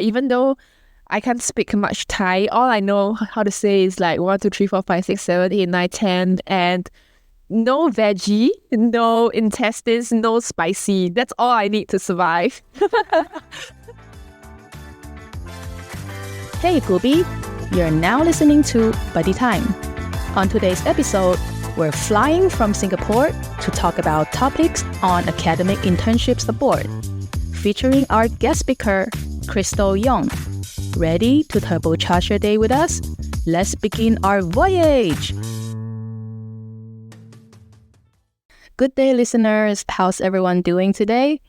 Even though I can't speak much Thai, all I know how to say is like 1, 2, 3, 4, 5, 6, 7, 8, 9, 10, and no veggie, no intestines, no spicy. That's all I need to survive. Hey Gooby, you're now listening to Buddy Time. On today's episode, we're flying from Singapore to talk about topics on academic internships abroad, featuring our guest speaker, Crystal Yong. Ready to turbocharge your day with us? Let's begin our voyage! Good day, listeners. How's everyone doing today?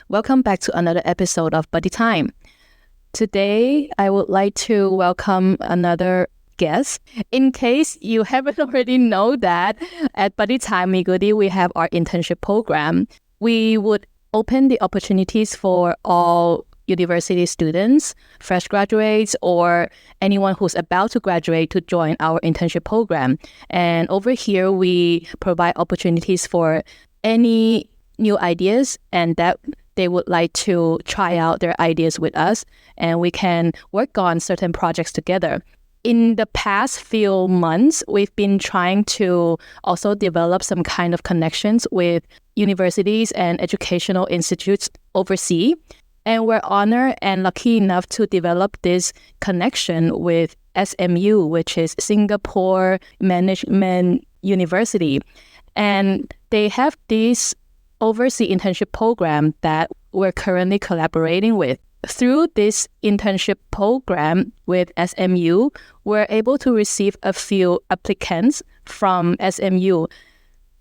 Welcome back to another episode of Buddy Time. Today, I would like to welcome another guest. In case you haven't already know that, at Buddy Time Goody, we have our internship program. We would open the opportunities for all university students, fresh graduates, or anyone who's about to graduate to join our internship program. And over here, we provide opportunities for any new ideas and that they would like to try out their ideas with us, and we can work on certain projects together. In the past few months, we've been trying to also develop some kind of connections with universities and educational institutes overseas. And we're honored and lucky enough to develop this connection with SMU, which is Singapore Management University. And they have this overseas internship program that we're currently collaborating with. Through this internship program with SMU, we're able to receive a few applicants from SMU.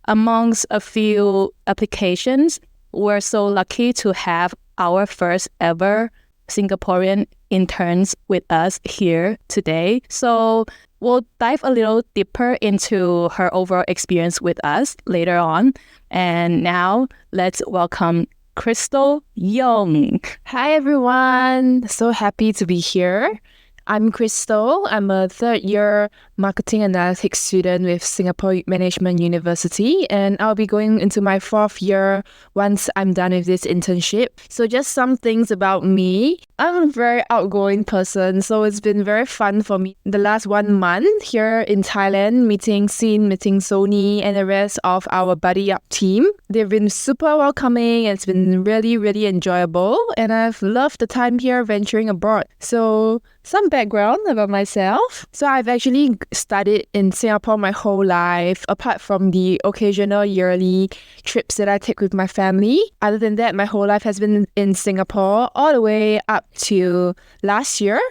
Amongst a few applications, we're so lucky to have our first ever Singaporean interns with us here today. So we'll dive a little deeper into her overall experience with us later on. And now let's welcome Crystal Yong. Hi, everyone. So happy to be here. I'm Crystal. I'm a third-year marketing analytics student with Singapore Management University, and I'll be going into my fourth year once I'm done with this internship. So just some things about me. I'm a very outgoing person, so it's been very fun for me the last 1 month here in Thailand, meeting Sin, meeting Sony, and the rest of our Buddy Up team. They've been super welcoming, and it's been really, really enjoyable, and I've loved the time here venturing abroad. So some background about myself. So I've actually studied in Singapore my whole life, apart from the occasional yearly trips that I take with my family. Other than that, my whole life has been in Singapore all the way up to last year.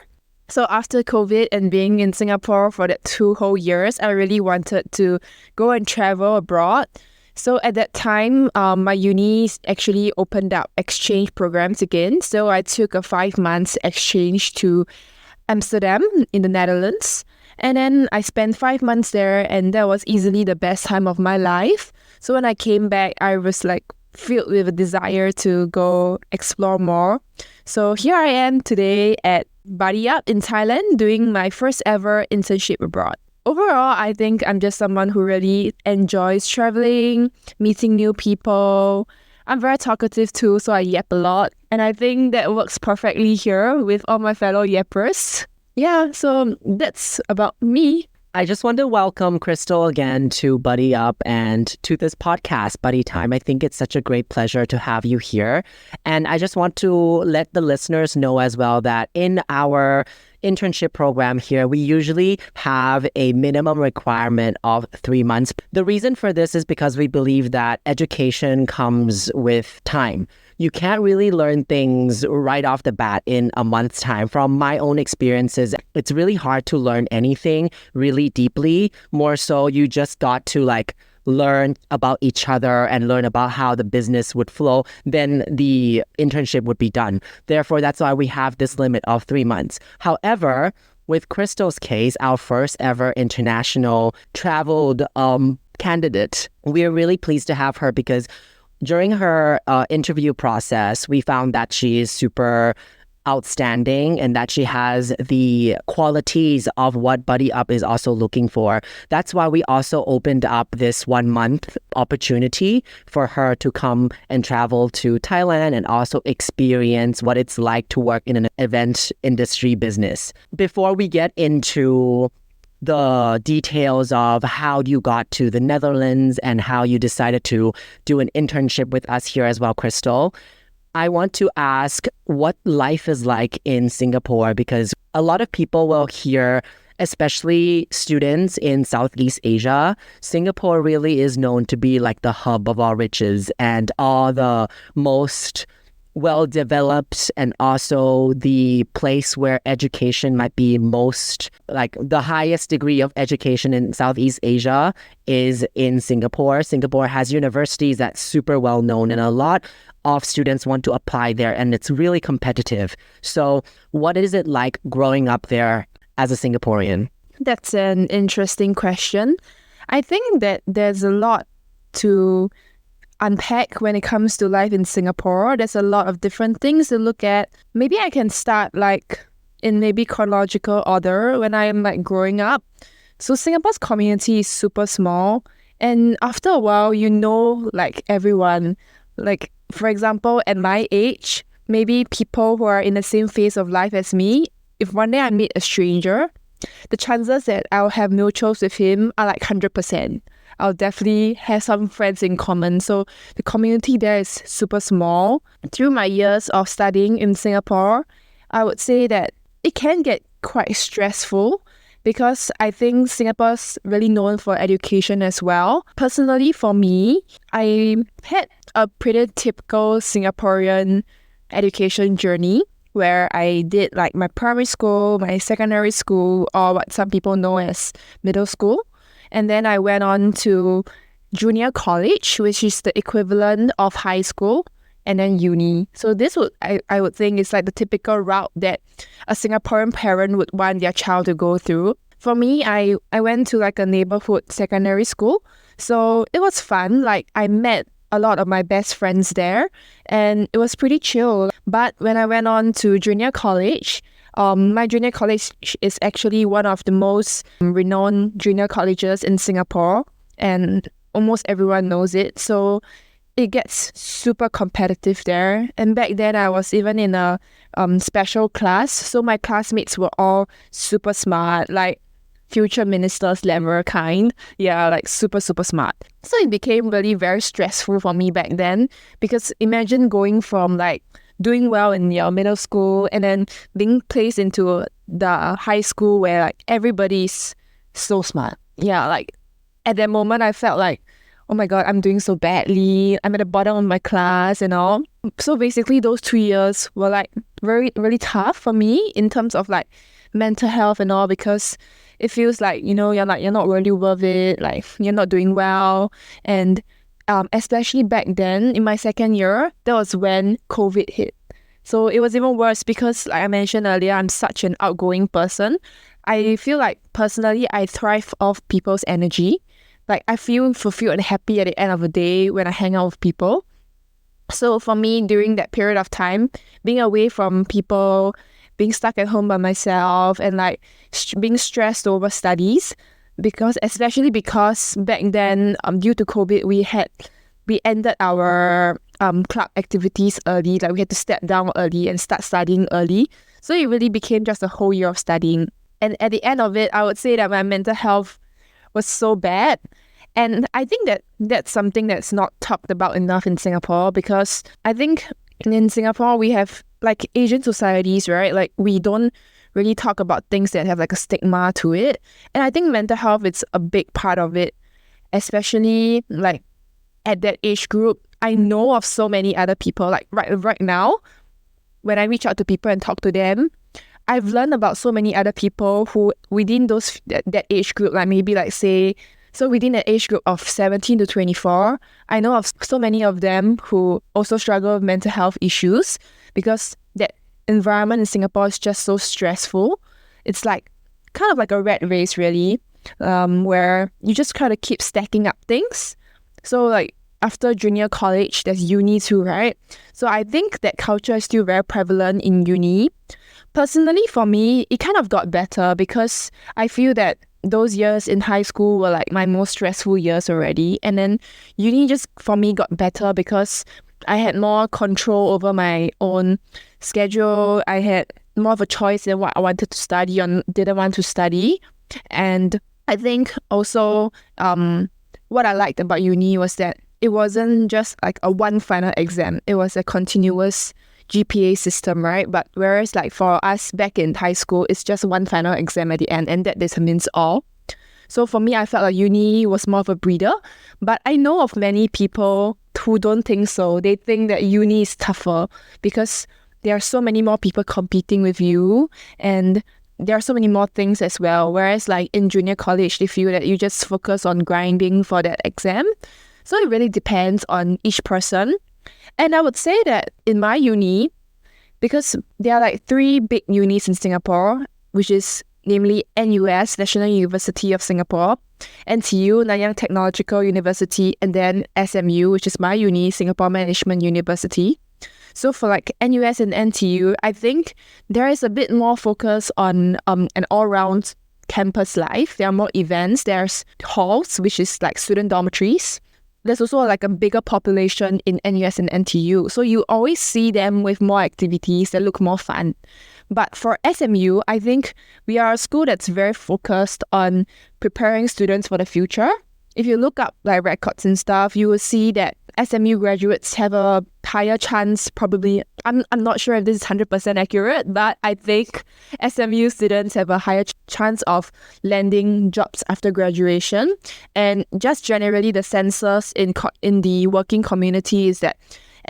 So after COVID and being in Singapore for that 2 whole years, I really wanted to go and travel abroad. So at that time, my uni actually opened up exchange programs again. So I took a 5 months exchange to Amsterdam in the Netherlands. And then I spent 5 months there, and that was easily the best time of my life. So when I came back, I was like filled with a desire to go explore more. So here I am today at Buddy Up in Thailand doing my first ever internship abroad. Overall, I think I'm just someone who really enjoys traveling, meeting new people. I'm very talkative too, so I yap a lot. And I think that works perfectly here with all my fellow yappers. Yeah, so that's about me. I just want to welcome Crystal again to Buddy Up and to this podcast, Buddy Time. I think it's such a great pleasure to have you here. And I just want to let the listeners know as well that in our internship program here, we usually have a minimum requirement of 3 months. The reason for this is because we believe that education comes with time. You can't really learn things right off the bat in a month's time. From my own experiences, it's really hard to learn anything really deeply. More so, you just got to learn about each other and learn about how the business would flow, then the internship would be done. Therefore, that's why we have this limit of 3 months. However, with Crystal's case, our first ever international traveled candidate, we are really pleased to have her because during her interview process, we found that she is super outstanding and that she has the qualities of what Buddy Up is also looking for. That's why we also opened up this 1 month opportunity for her to come and travel to Thailand and also experience what it's like to work in an event industry business. Before we get into the details of how you got to the Netherlands and how you decided to do an internship with us here as well, Crystal, I want to ask what life is like in Singapore, because a lot of people will hear, especially students in Southeast Asia, Singapore really is known to be like the hub of all riches and all the most well-developed and also the place where education might be most, like the highest degree of education in Southeast Asia is in Singapore. Singapore has universities that's super well known and a lot of students want to apply there and it's really competitive. So what is it like growing up there as a Singaporean? That's an interesting question. I think that there's a lot to unpack when it comes to life in Singapore. There's a lot of different things to look at. Maybe I can start like in maybe chronological order when I'm like growing up. So Singapore's community is super small, and after a while you know like everyone. Like for example, at my age, maybe people who are in the same phase of life as me, if one day I meet a stranger, the chances that I'll have mutuals with him are like 100%. I'll definitely have some friends in common. So the community there is super small. Through my years of studying in Singapore, I would say that it can get quite stressful because I think Singapore's really known for education as well. Personally, for me, I had a pretty typical Singaporean education journey where I did like my primary school, my secondary school, or what some people know as middle school. And then I went on to junior college, which is the equivalent of high school, and then uni. So this would I would think is like the typical route that a Singaporean parent would want their child to go through. For me, I went to like a neighborhood secondary school. So it was fun. Like I met a lot of my best friends there and it was pretty chill. But when I went on to junior college, my junior college is actually one of the most renowned junior colleges in Singapore and almost everyone knows it. So it gets super competitive there. And back then I was even in a special class. So my classmates were all super smart, like future ministers level kind. Yeah, like super, super smart. So it became really very stressful for me back then because imagine going from like doing well in your middle school and then being placed into the high school where like everybody's so smart. Yeah, like at that moment I felt like, oh my God, I'm doing so badly. I'm at the bottom of my class and all. So basically those 2 years were like very, really tough for me in terms of like mental health and all because it feels like, you know, you're not really worth it. Like you're not doing well. And especially back then in my second year, that was when COVID hit. So it was even worse because like I mentioned earlier, I'm such an outgoing person. I feel like personally, I thrive off people's energy. Like I feel fulfilled and happy at the end of the day when I hang out with people. So for me, during that period of time, being away from people, being stuck at home by myself and like being stressed over studies, especially because back then, due to COVID, we ended our club activities early. Like we had to step down early and start studying early. So it really became just a whole year of studying. And at the end of it, I would say that my mental health was so bad. And I think that that's something that's not talked about enough in Singapore because I think in Singapore we have like Asian societies, right? Like we don't really talk about things that have like a stigma to it. And I think mental health is a big part of it, especially like at that age group. I know of so many other people like right now, when I reach out to people and talk to them, I've learned about so many other people who within that age group, like maybe like say, so within the age group of 17 to 24, I know of so many of them who also struggle with mental health issues because that environment in Singapore is just so stressful. It's like kind of like a rat race really, where you just kind of keep stacking up things. So like after junior college, there's uni too, right? So I think that culture is still very prevalent in uni. Personally, for me, it kind of got better because I feel that those years in high school were like my most stressful years already. And then uni just for me got better because I had more control over my own schedule. I had more of a choice in what I wanted to study or didn't want to study. And I think also what I liked about uni was that it wasn't just like a one final exam. It was a continuous GPA system, right? But whereas like for us back in high school, it's just one final exam at the end and that determines all. So for me, I felt like uni was more of a breather. But I know of many people who don't think so. They think that uni is tougher because there are so many more people competing with you and there are so many more things as well. Whereas like in junior college, they feel that you just focus on grinding for that exam. So it really depends on each person. And I would say that in my uni, because there are like 3 big unis in Singapore, which is namely NUS, National University of Singapore, NTU, Nanyang Technological University, and then SMU, which is my uni, Singapore Management University. So for like NUS and NTU, I think there is a bit more focus on an all-round campus life. There are more events. There's halls, which is like student dormitories. There's also like a bigger population in NUS and NTU. So you always see them with more activities that look more fun. But for SMU, I think we are a school that's very focused on preparing students for the future. If you look up like records and stuff, you will see that SMU graduates have a higher chance, probably, I'm not sure if this is 100% accurate, but I think SMU students have a higher chance of landing jobs after graduation. And just generally the census in the working community is that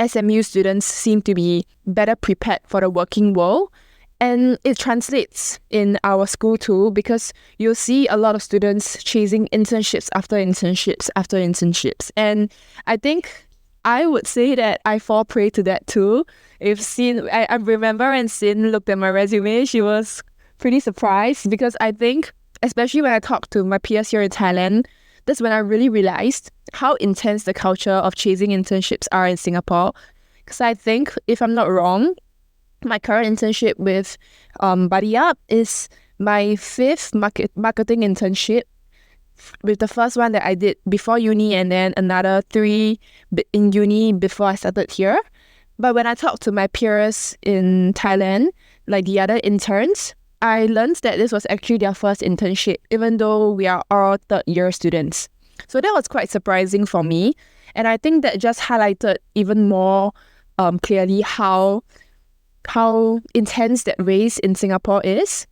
SMU students seem to be better prepared for the working world. And it translates in our school too, because you'll see a lot of students chasing internships after internships after internships. And I think I would say that I fall prey to that too. I remember when Sin looked at my resume, she was pretty surprised because I think, especially when I talked to my peers here in Thailand, that's when I really realized how intense the culture of chasing internships are in Singapore. Because I think, if I'm not wrong, my current internship with Buddy Up is my 5th marketing internship, with the first one that I did before uni and then another 3 in uni before I started here. But when I talked to my peers in Thailand, like the other interns, I learned that this was actually their first internship, even though we are all 3rd year students. So that was quite surprising for me. And I think that just highlighted even more clearly how intense that race in Singapore is.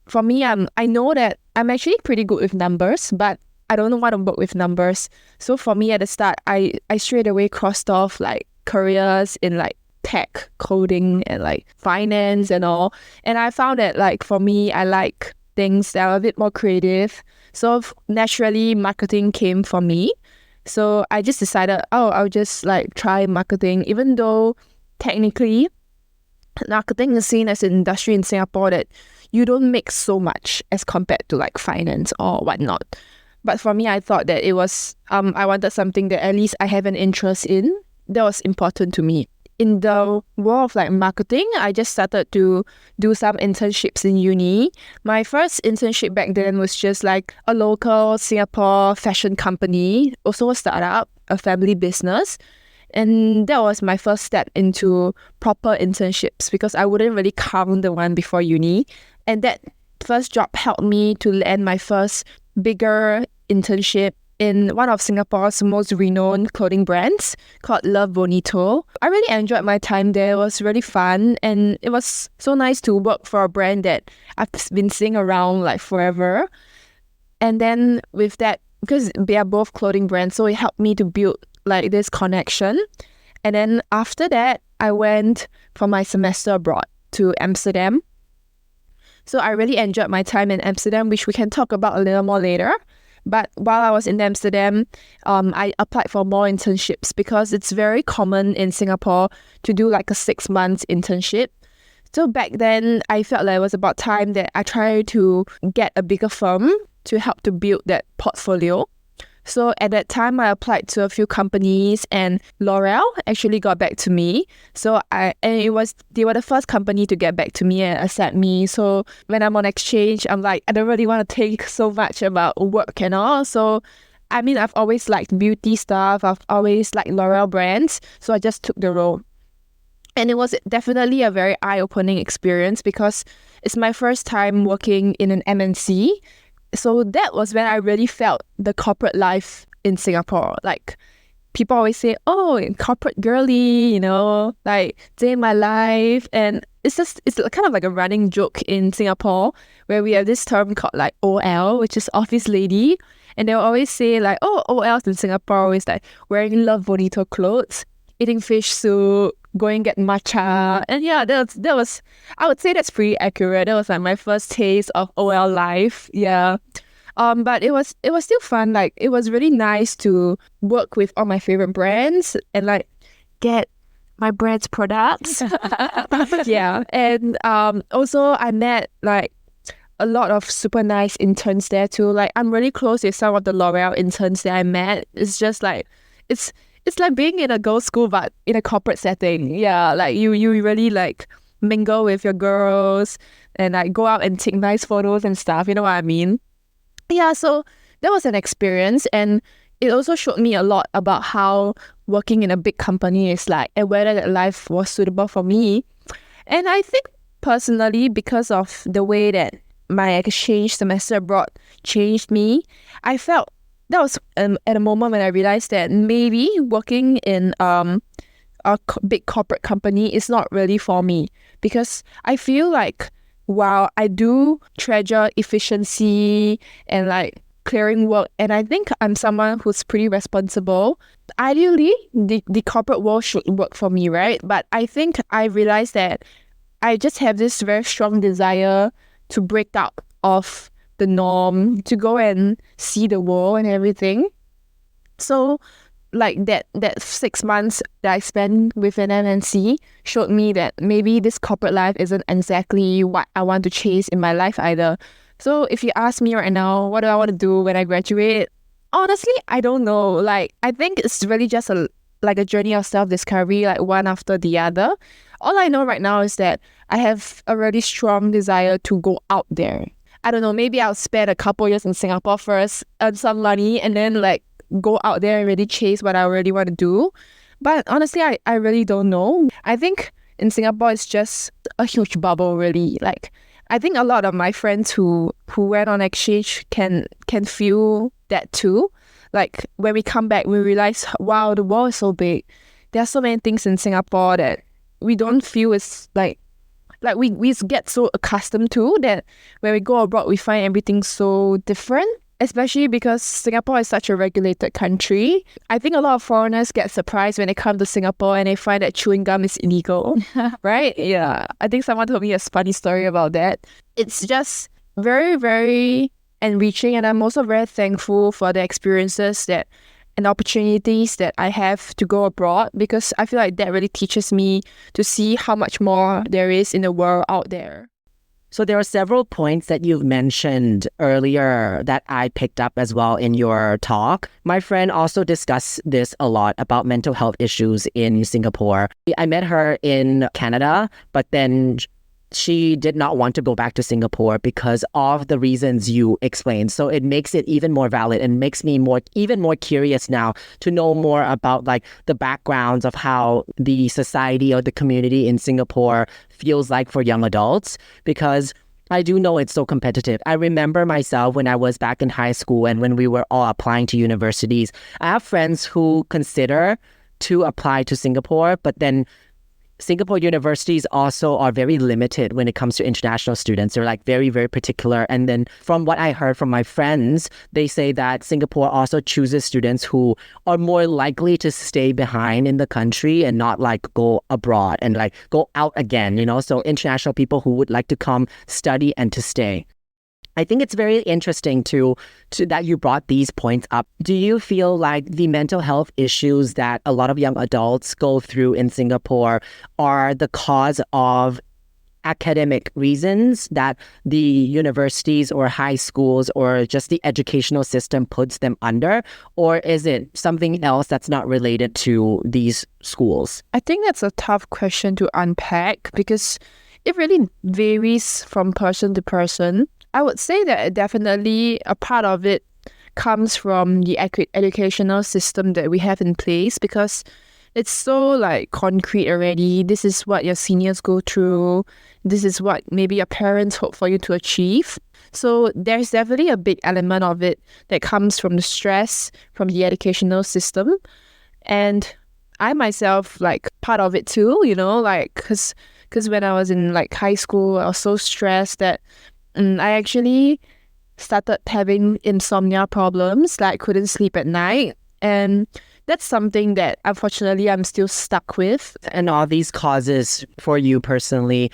For me, I know that I'm actually pretty good with numbers, but I don't know what to work with numbers. So for me at the start, I straight away crossed off like careers in like tech, coding, and like finance and all. And I found that like for me, I like things that are a bit more creative. So naturally, marketing came for me. So I just decided, I'll just like try marketing, even though technically marketing is seen as an industry in Singapore that you don't make so much as compared to like finance or whatnot. But for me, I thought that it was, I wanted something that at least I have an interest in. That was important to me. In the world of like marketing, I just started to do some internships in uni. My first internship back then was just like a local Singapore fashion company, also a startup, a family business. And that was my first step into proper internships because I wouldn't really count the one before uni. And that first job helped me to land my first bigger internship in one of Singapore's most renowned clothing brands called Love Bonito. I really enjoyed my time there. It was really fun and it was so nice to work for a brand that I've been seeing around like forever. And then with that, because they are both clothing brands, so it helped me to build like this connection. And then after that, I went for my semester abroad to Amsterdam. So I really enjoyed my time in Amsterdam, which we can talk about a little more later. But while I was in Amsterdam, I applied for more internships because it's very common in Singapore to do like a 6-month internship. So back then, I felt like it was about time that I tried to get a bigger firm to help to build that portfolio. So at that time, I applied to a few companies, and L'Oreal actually got back to me. They were the first company to get back to me and accept me. So when I'm on exchange, I'm like, I don't really want to think so much about work and all. So I mean, I've always liked beauty stuff. I've always liked L'Oreal brands. So I just took the role. And it was definitely a very eye-opening experience because it's my first time working in an MNC. So that was when I really felt the corporate life in Singapore. Like, people always say, oh, corporate girly, like day in my life. And it's kind of like a running joke in Singapore where we have this term called like OL, which is office lady. And they'll always say like, oh, OLs in Singapore are always like wearing Love Bonito clothes, eating fish soup, going get matcha. And yeah, that was I would say that's pretty accurate. That was like my first taste of OL life. Yeah. But it was still fun. Like, it was really nice to work with all my favorite brands and like get my brand's products. Yeah. And also I met like a lot of super nice interns there too. Like, I'm really close with some of the L'Oreal interns that I met. It's just like it's like being in a girls' school but in a corporate setting. Yeah, like you really like mingle with your girls and like go out and take nice photos and stuff. You know what I mean? Yeah, so that was an experience, and it also showed me a lot about how working in a big company is like and whether that life was suitable for me. And I think personally, because of the way that my exchange semester abroad changed me, I felt that was at a moment when I realized that maybe working in big corporate company is not really for me, because I feel like while I do treasure efficiency and like clearing work, and I think I'm someone who's pretty responsible, ideally the corporate world should work for me, right? But I think I realized that I just have this very strong desire to break out of the norm, to go and see the world and everything. So like that 6 months that I spent with an MNC showed me that maybe this corporate life isn't exactly what I want to chase in my life either. So if you ask me right now, what do I want to do when I graduate? Honestly, I don't know. Like, I think it's really just a journey of self-discovery, like one after the other. All I know right now is that I have a really strong desire to go out there. I don't know, maybe I'll spend a couple years in Singapore first, earn some money, and then like go out there and really chase what I really want to do. But honestly, I really don't know. I think in Singapore, it's just a huge bubble, really. Like, I think a lot of my friends who went on exchange can feel that too. Like, when we come back, we realize, wow, the world is so big. There are so many things in Singapore that we don't feel is like we get so accustomed to that when we go abroad, we find everything so different. Especially because Singapore is such a regulated country. I think a lot of foreigners get surprised when they come to Singapore and they find that chewing gum is illegal, right? Yeah. I think someone told me a funny story about that. It's just very, very enriching, and I'm also very thankful for the experiences and opportunities that I have to go abroad, because I feel like that really teaches me to see how much more there is in the world out there. So there are several points that you've mentioned earlier that I picked up as well in your talk. My friend also discussed this a lot about mental health issues in Singapore. I met her in Canada, but then she did not want to go back to Singapore because of the reasons you explained. So it makes it even more valid and makes me even more curious now to know more about like the backgrounds of how the society or the community in Singapore feels like for young adults, because I do know it's so competitive. I remember myself when I was back in high school and when we were all applying to universities, I have friends who consider to apply to Singapore, but then Singapore universities also are very limited when it comes to international students. They're like very, very particular. And then from what I heard from my friends, they say that Singapore also chooses students who are more likely to stay behind in the country and not like go abroad and like go out again, So international people who would like to come study and to stay. I think it's very interesting to that you brought these points up. Do you feel like the mental health issues that a lot of young adults go through in Singapore are the cause of academic reasons that the universities or high schools or just the educational system puts them under? Or is it something else that's not related to these schools? I think that's a tough question to unpack because it really varies from person to person. I would say that definitely a part of it comes from the educational system that we have in place because it's so like concrete already. This is what your seniors go through. This is what maybe your parents hope for you to achieve. So there's definitely a big element of it that comes from the stress from the educational system. And I myself, like part of it too, like because when I was in like high school, I was so stressed that I actually started having insomnia problems, like I couldn't sleep at night. And that's something that unfortunately I'm still stuck with. And all these causes for you personally,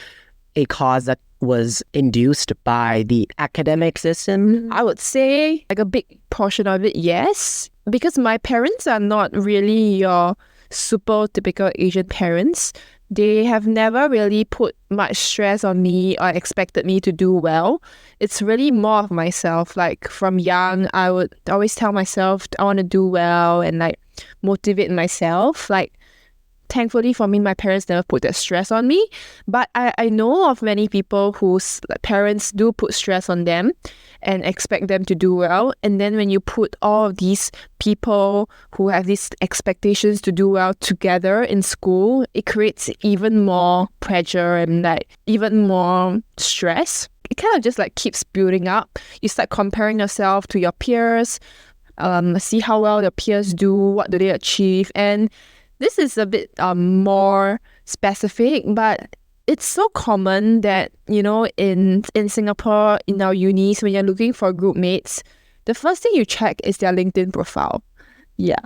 a cause that was induced by the academic system? I would say like a big portion of it, yes. Because my parents are not really your super typical Asian parents. They have never really put much stress on me or expected me to do well. It's really more of myself. Like from young, I would always tell myself I want to do well and like motivate myself. Like thankfully for me, my parents never put that stress on me. But I know of many people whose parents do put stress on them and expect them to do well. And then when you put all of these people who have these expectations to do well together in school, it creates even more pressure and like even more stress. It kind of just like keeps building up. You start comparing yourself to your peers, see how well your peers do, what do they achieve. And this is a bit more specific, but it's so common that, in Singapore, in our unis, when you're looking for group mates, the first thing you check is their LinkedIn profile. Yeah.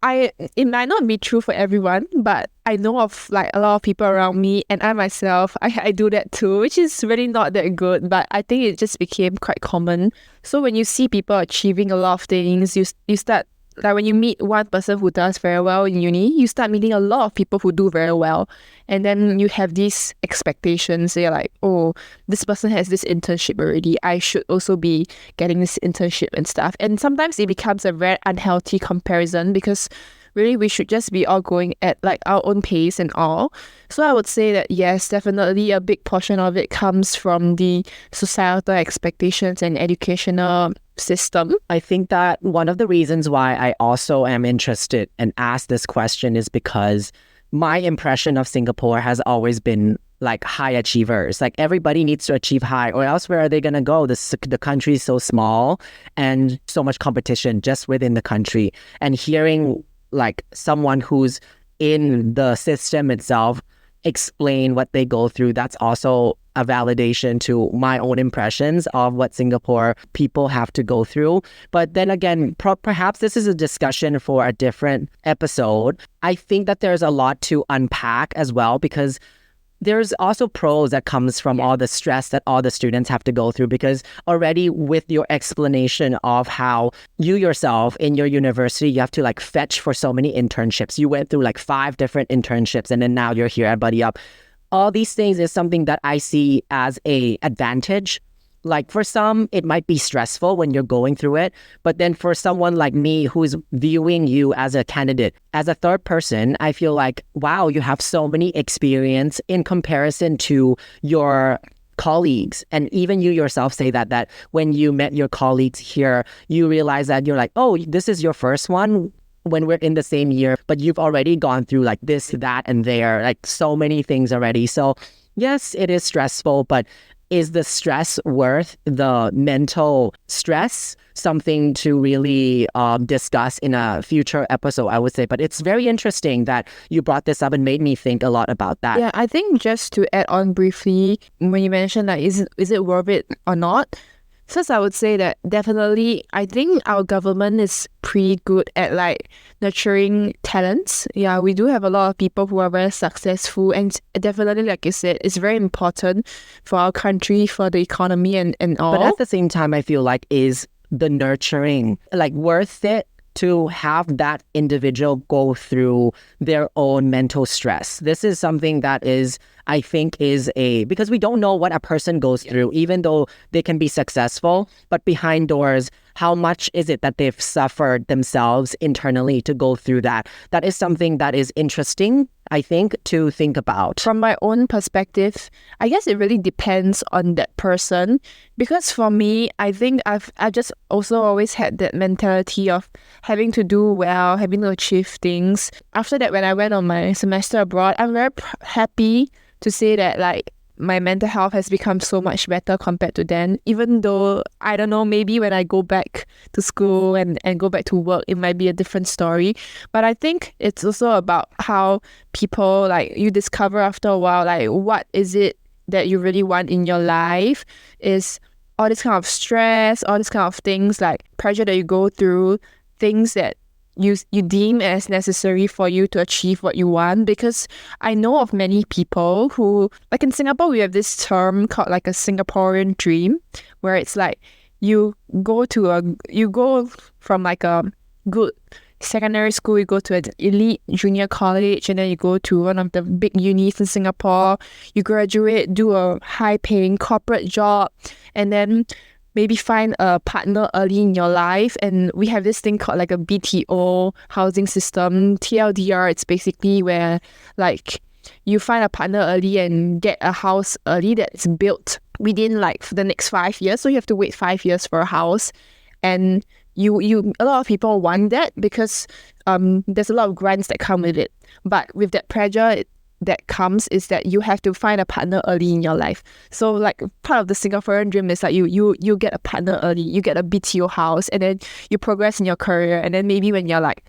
It might not be true for everyone, but I know of like a lot of people around me, and I myself, I do that too, which is really not that good, but I think it just became quite common. So when you see people achieving a lot of things, you start, like when you meet one person who does very well in uni, you start meeting a lot of people who do very well. And then you have these expectations. You're like, oh, this person has this internship already. I should also be getting this internship and stuff. And sometimes it becomes a very unhealthy comparison because really we should just be all going at like our own pace and all. So I would say that yes, definitely a big portion of it comes from the societal expectations and educational system. I think that one of the reasons why I also am interested and ask this question is because my impression of Singapore has always been like high achievers. Like everybody needs to achieve high, or else where are they going to go? The country is so small and so much competition just within the country. And hearing like someone who's in the system itself explain what they go through, that's also a validation to my own impressions of what Singapore people have to go through. But then again, perhaps this is a discussion for a different episode. I think that there's a lot to unpack as well, because there's also pros that comes from all the stress that all the students have to go through, because already with your explanation of how you yourself in your university, you have to like fetch for so many internships. You went through like 5 different internships and then now you're here at Buddy Up. All these things is something that I see as a advantage. Like for some, it might be stressful when you're going through it. But then for someone like me who's viewing you as a candidate, as a third person, I feel like, wow, you have so many experience in comparison to your colleagues. And even you yourself say that when you met your colleagues here, you realize that you're like, oh, this is your first one when we're in the same year, but you've already gone through like this, that, and there, like so many things already. So yes, it is stressful, but is the stress worth the mental stress? Something to really discuss in a future episode, I would say. But it's very interesting that you brought this up and made me think a lot about that. Yeah, I think just to add on briefly, when you mentioned like, is it worth it or not? First, I would say that definitely, I think our government is pretty good at like nurturing talents. Yeah, we do have a lot of people who are very successful, and definitely, like you said, it's very important for our country, for the economy and all. But at the same time, I feel like, is the nurturing like worth it to have that individual go through their own mental stress. This is something that I think because we don't know what a person goes through, even though they can be successful, but behind doors, how much is it that they've suffered themselves internally to go through that? That is something that is interesting, I think, to think about. From my own perspective, I guess it really depends on that person. Because for me, I think I've just also always had that mentality of having to do well, having to achieve things. After that, when I went on my semester abroad, I'm very happy to say that like my mental health has become so much better compared to then. Even though, I don't know, maybe when I go back to school and go back to work, it might be a different story. But I think it's also about how people, like, you discover after a while, like, what is it that you really want in your life? Is all this kind of stress, all this kind of things, like pressure that you go through, things that you deem as necessary for you to achieve what you want. Because I know of many people who, like in Singapore, we have this term called like a Singaporean dream, where it's like you go from like a good secondary school, you go to an elite junior college, and then you go to one of the big unis in Singapore, you graduate, do a high-paying corporate job, and then maybe find a partner early in your life. And we have this thing called like a BTO housing system. TLDR, it's basically where like you find a partner early and get a house early that's built within like the next 5 years. So you have to wait 5 years for a house. And you a lot of people want that because there's a lot of grants that come with it. But with that pressure that comes is that you have to find a partner early in your life. So like part of the Singaporean dream is like you get a partner early, you get a BTO house, and then you progress in your career, and then maybe when you're like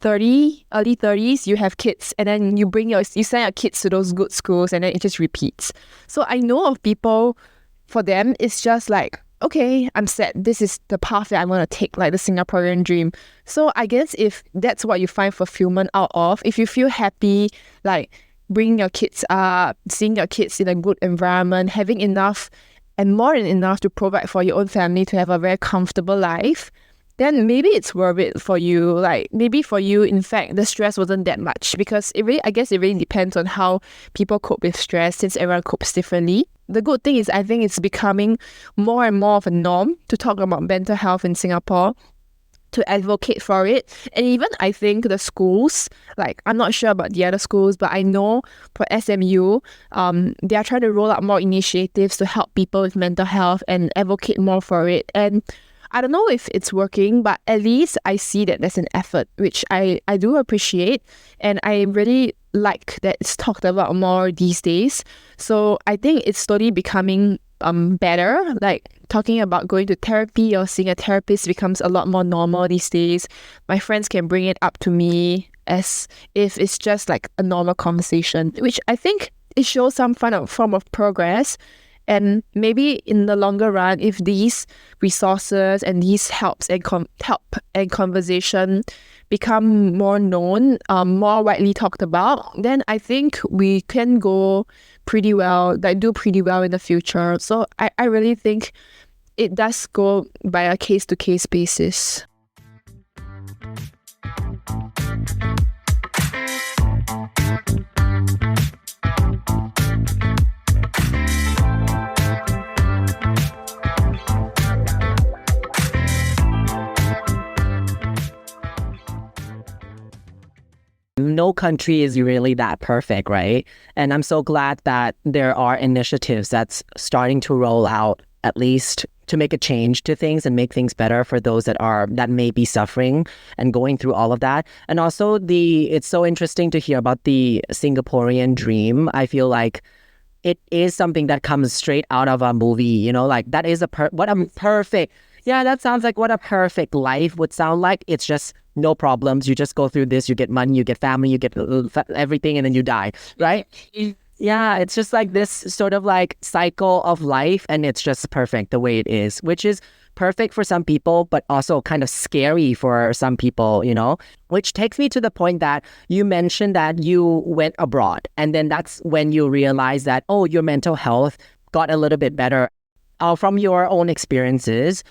30, early 30s, you have kids, and then you send your kids to those good schools, and then it just repeats. So I know of people, for them it's just like, okay, I'm set. This is the path that I'm going to take, like the Singaporean dream. So I guess if that's what you find fulfillment out of, if you feel happy, like bringing your kids up, seeing your kids in a good environment, having enough and more than enough to provide for your own family to have a very comfortable life, then maybe it's worth it for you. Like maybe for you, in fact, the stress wasn't that much, because I guess it really depends on how people cope with stress, since everyone copes differently. The good thing is I think it's becoming more and more of a norm to talk about mental health in Singapore, to advocate for it. And even I think the schools, like I'm not sure about the other schools, but I know for SMU, they are trying to roll out more initiatives to help people with mental health and advocate more for it. And I don't know if it's working, but at least I see that there's an effort, which I do appreciate. And I really like that it's talked about more these days. So I think it's slowly becoming better. Like talking about going to therapy or seeing a therapist becomes a lot more normal these days. My friends can bring it up to me as if it's just like a normal conversation, which I think it shows some form of progress. And maybe in the longer run, if these resources and these help and conversation become more known, more widely talked about, then I think we can go pretty well, like do pretty well in the future. So I really think it does go by a case-to-case basis. No country is really that perfect, right? And I'm so glad that there are initiatives that's starting to roll out, at least to make a change to things and make things better for those that may be suffering and going through all of that. And also it's so interesting to hear about the Singaporean dream. I feel like it is something that comes straight out of a movie, like that is that sounds like what a perfect life would sound like. It's just no problems. You just go through this, you get money, you get family, you get everything, and then you die, right? Yeah, it's just like this sort of like cycle of life, and it's just perfect the way it is, which is perfect for some people, but also kind of scary for some people, which takes me to the point that you mentioned that you went abroad, and then that's when you realize that, your mental health got a little bit better. From your own experiences,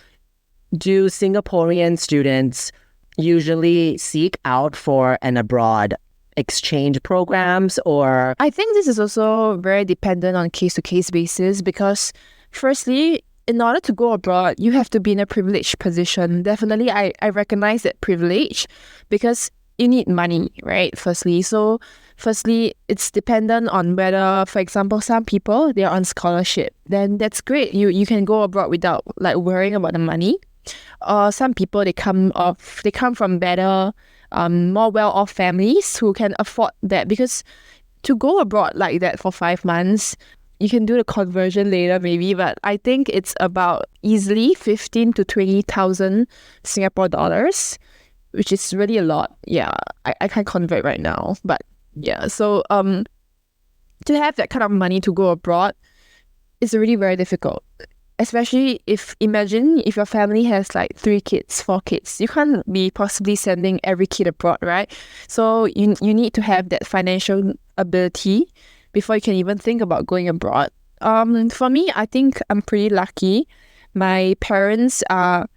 do Singaporean students usually seek out for an abroad exchange programs, or I think this is also very dependent on case-to-case basis because firstly, in order to go abroad, you have to be in a privileged position. Definitely, I recognize that privilege because you need money, right? Firstly, it's dependent on whether, for example, some people, they're on scholarship. Then that's great. You can go abroad without like worrying about the money. Or some people, they come from better, more well-off families who can afford that, because to go abroad like that for 5 months, you can do the conversion later maybe, but I think it's about easily 15 to 20,000 Singapore dollars, which is really a lot. Yeah, I can't convert right now, but yeah. So to have that kind of money to go abroad is really very difficult. Especially imagine if your family has like 3 kids, 4 kids, you can't be possibly sending every kid abroad, right? So you need to have that financial ability before you can even think about going abroad. For me, I think I'm pretty lucky. My parents are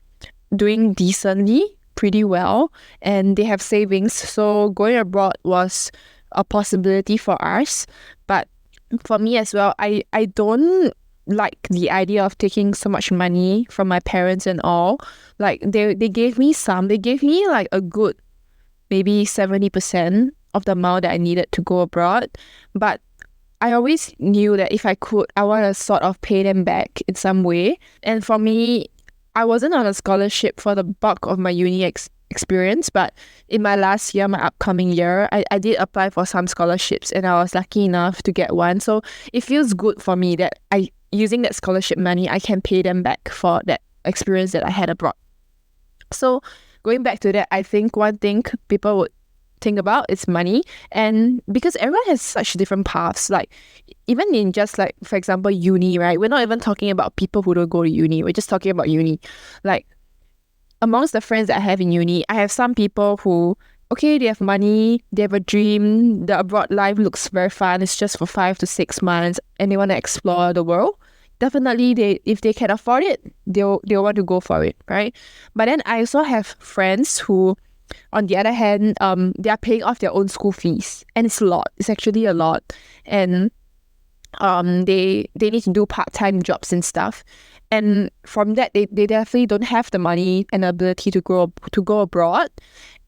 doing decently, pretty well, and they have savings. So going abroad was a possibility for us. But for me as well, I don't like the idea of taking so much money from my parents and all. Like they gave me like a good maybe 70% of the amount that I needed to go abroad. But I always knew that if I could, I want to sort of pay them back in some way. And for me, I wasn't on a scholarship for the bulk of my uni experience, but in my last year, my upcoming year, I did apply for some scholarships and I was lucky enough to get one. So it feels good for me that using that scholarship money, I can pay them back for that experience that I had abroad. So going back to that, I think one thing people would think about is money. And because everyone has such different paths, like even in just like, for example, uni, right? We're not even talking about people who don't go to uni. We're just talking about uni. Like amongst the friends that I have in uni, I have some people who, okay, they have money, they have a dream, the abroad life looks very fun, it's just for 5 to 6 months, and they want to explore the world. Definitely, if they can afford it, they'll want to go for it, right? But then I also have friends who, on the other hand, they are paying off their own school fees, and it's a lot. It's actually a lot, and they need to do part-time jobs and stuff. And from that, they definitely don't have the money and ability to go abroad.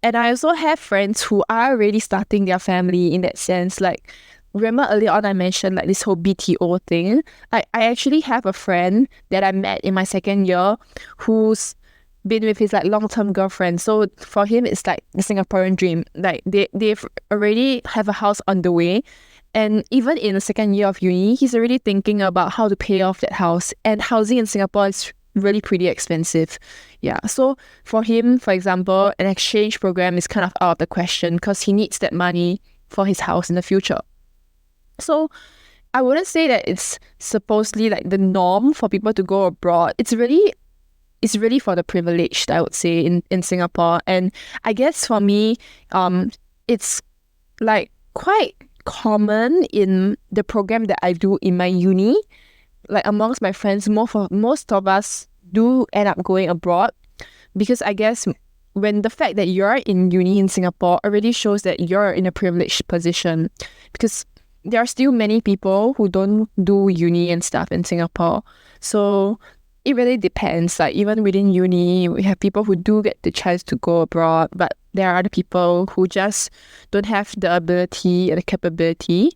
And I also have friends who are already starting their family in that sense. Like, remember earlier on I mentioned like this whole BTO thing? I actually have a friend that I met in my second year who's been with his like long-term girlfriend. So for him, it's like the Singaporean dream. Like they've already have a house on the way. And even in the second year of uni, he's already thinking about how to pay off that house. And housing in Singapore is really pretty expensive. Yeah. So for him, for example, an exchange program is kind of out of the question because he needs that money for his house in the future. So I wouldn't say that it's supposedly like the norm for people to go abroad. It's really for the privileged, I would say, in Singapore. And I guess for me, it's like quite common in the program that I do in my uni. Like amongst my friends, most of us do end up going abroad because I guess when the fact that you're in uni in Singapore already shows that you're in a privileged position, because there are still many people who don't do uni and stuff in Singapore. So it really depends. Like even within uni, we have people who do get the chance to go abroad, but there are other people who just don't have the ability and the capability,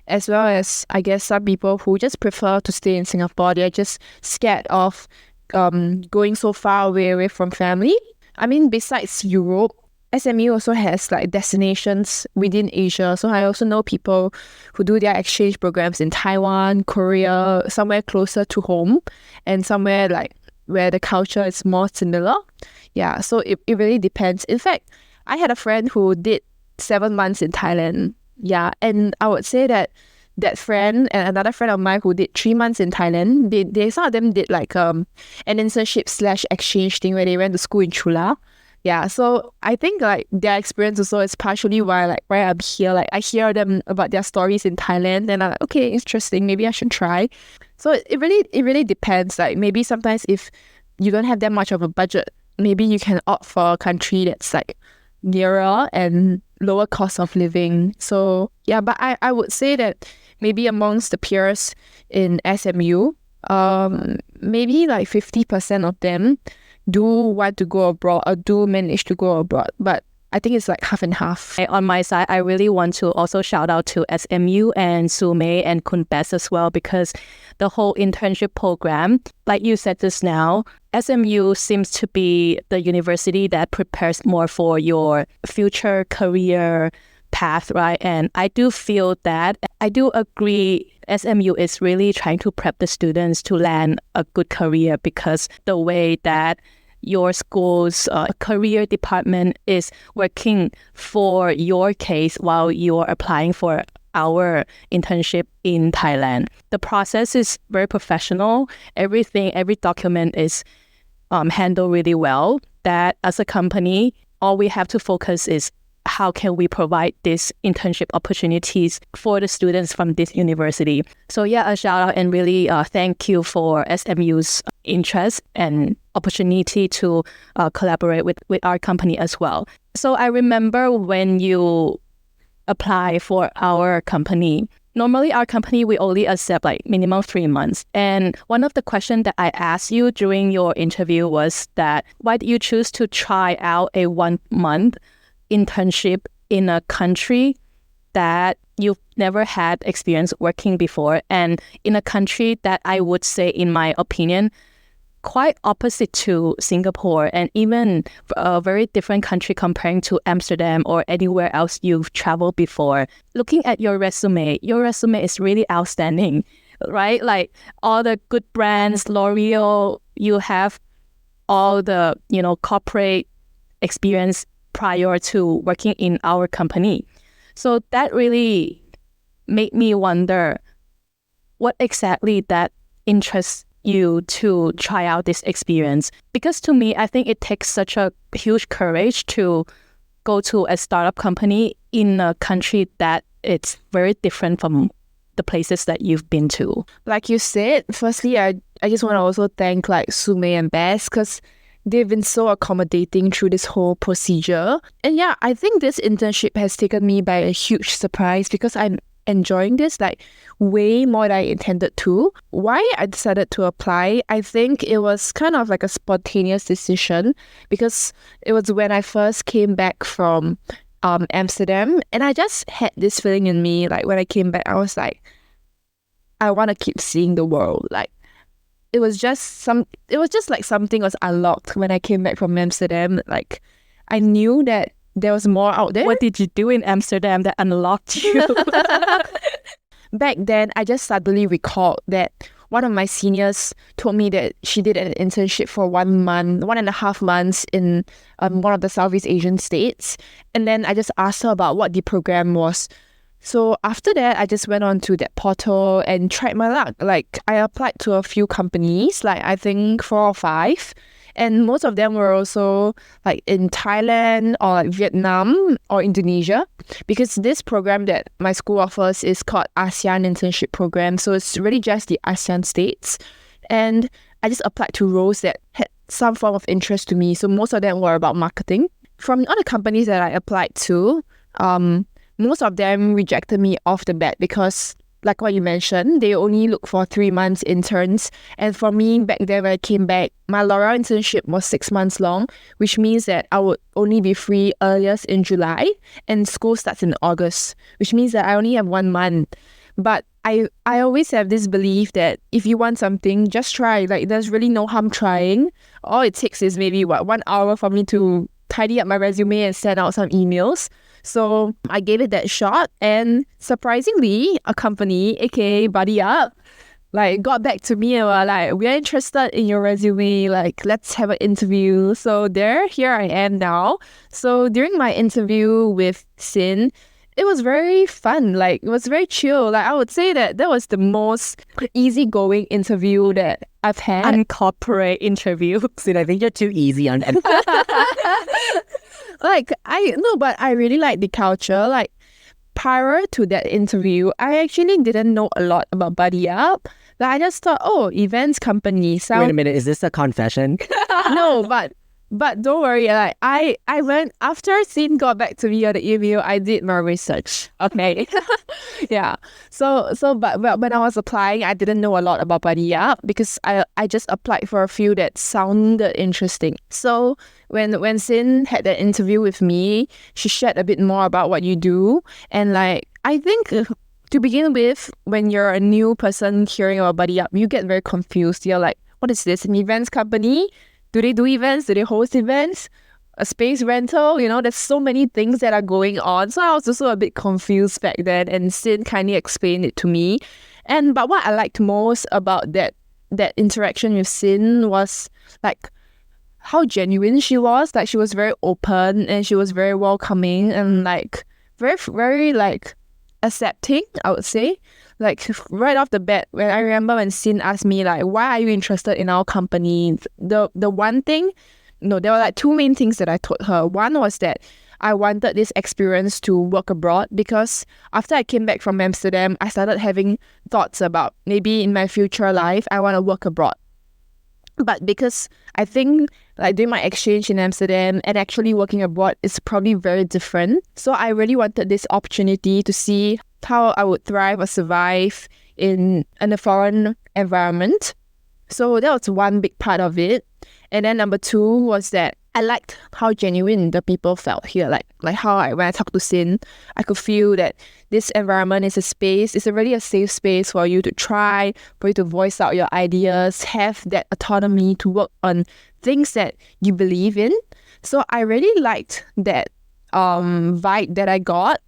as well as I guess some people who just prefer to stay in Singapore. They're just scared of going so far away from family. I mean, besides Europe, SMU also has like destinations within Asia. So I also know people who do their exchange programs in Taiwan, Korea, somewhere closer to home, and somewhere like where the culture is more similar. Yeah, so it really depends. In fact, I had a friend who did 7 months in Thailand. Yeah, and I would say that friend and another friend of mine who did 3 months in Thailand, they some of them did like an internship / exchange thing where they went to school in Chula. Yeah, so I think like their experience also is partially why I'm here. Like I hear them about their stories in Thailand and I'm like, okay, interesting, maybe I should try. So it really depends. Like maybe sometimes if you don't have that much of a budget, maybe you can opt for a country that's like nearer and lower cost of living. So yeah, but I would say that maybe amongst the peers in SMU, maybe like 50% of them do want to go abroad or do manage to go abroad. But I think it's like half and half. On my side, I really want to also shout out to SMU and Sumei and Kunbes as well, because the whole internship program, like you said just now, SMU seems to be the university that prepares more for your future career path, right? And I do feel that, I do agree, SMU is really trying to prep the students to land a good career, because the way that your school's career department is working for your case while you're applying for our internship in Thailand. The process is very professional. Every document is handled really well. That as a company, all we have to focus is how can we provide these internship opportunities for the students from this university. So yeah, a shout out and really thank you for SMU's interest and opportunity to collaborate with our company as well. So I remember when you apply for our company, normally our company, we only accept like minimum 3 months. And one of the questions that I asked you during your interview was that why did you choose to try out a 1 month internship in a country that you've never had experience working before, and in a country that I would say, in my opinion, quite opposite to Singapore, and even a very different country comparing to Amsterdam or anywhere else you've traveled before. Looking at your resume is really outstanding, right? Like all the good brands, L'Oreal, you have all the, corporate experience prior to working in our company. So that really made me wonder what exactly that interests you to try out this experience. Because to me, I think it takes such a huge courage to go to a startup company in a country that it's very different from the places that you've been to. Like you said, firstly, I just want to also thank like Sumei and Bess, because they've been so accommodating through this whole procedure. And yeah, I think this internship has taken me by a huge surprise, because I'm enjoying this like way more than I intended to. Why I decided to apply, I think it was kind of like a spontaneous decision, because it was when I first came back from Amsterdam, and I just had this feeling in me, like when I came back, I was like, I want to keep seeing the world. Like it was just like something was unlocked when I came back from Amsterdam. Like I knew that there was more out there. What did you do in Amsterdam that unlocked you? Back then, I just suddenly recalled that one of my seniors told me that she did an internship for 1.5 months in one of the Southeast Asian states. And then I just asked her about what the program was. So after that, I just went on to that portal and tried my luck. Like I applied to a few companies, like I think 4 or 5. And most of them were also like in Thailand or like Vietnam or Indonesia, because this program that my school offers is called ASEAN Internship Program. So it's really just the ASEAN states. And I just applied to roles that had some form of interest to me. So most of them were about marketing. From all the companies that I applied to, most of them rejected me off the bat because, like what you mentioned, they only look for 3 months interns. And for me, back then when I came back, my L'Oreal internship was 6 months long, which means that I would only be free earliest in July, and school starts in August, which means that I only have 1 month. But I always have this belief that if you want something, just try. Like there's really no harm trying. All it takes is maybe 1 hour for me to tidy up my resume and send out some emails. So I gave it that shot, and surprisingly, a company, aka Buddy Up, like got back to me and were like, "We are interested in your resume. Like, let's have an interview." So here I am now. So during my interview with Sin, it was very fun. Like it was very chill. Like I would say that was the most easygoing interview that I've had. Uncorporate interview. Sin, I think you're too easy on that. But I really like the culture. Like prior to that interview, I actually didn't know a lot about Buddy Up. Like I just thought, events company. Wait a minute, is this a confession? No, but But don't worry, like I went after Sin got back to me on the email, I did my research. Okay. Yeah. But when I was applying, I didn't know a lot about Buddy Up because I just applied for a few that sounded interesting. So when Sin had that interview with me, she shared a bit more about what you do. And like I think to begin with, when you're a new person hearing about Buddy Up, you get very confused. You're like, what is this? An events company? Do they do events? Do they host events? A space rental? You know, there's so many things that are going on. So I was also a bit confused back then, and Sin kindly explained it to me. But what I liked most about that interaction with Sin was like how genuine she was. Like she was very open and she was very welcoming and like very, very like accepting, I would say. Like right off the bat, when I remember when Sin asked me like, why are you interested in our company? The one thing, no, there were like two main things that I told her. One was that I wanted this experience to work abroad because after I came back from Amsterdam, I started having thoughts about maybe in my future life, I want to work abroad. But because I think like doing my exchange in Amsterdam and actually working abroad is probably very different. So I really wanted this opportunity to see how I would thrive or survive in a foreign environment. So that was one big part of it. And then number two was that I liked how genuine the people felt here. Like how when I talked to Sin, I could feel that this environment is a space, it's really a safe space for you to try, for you to voice out your ideas, have that autonomy to work on things that you believe in. So I really liked that vibe that I got.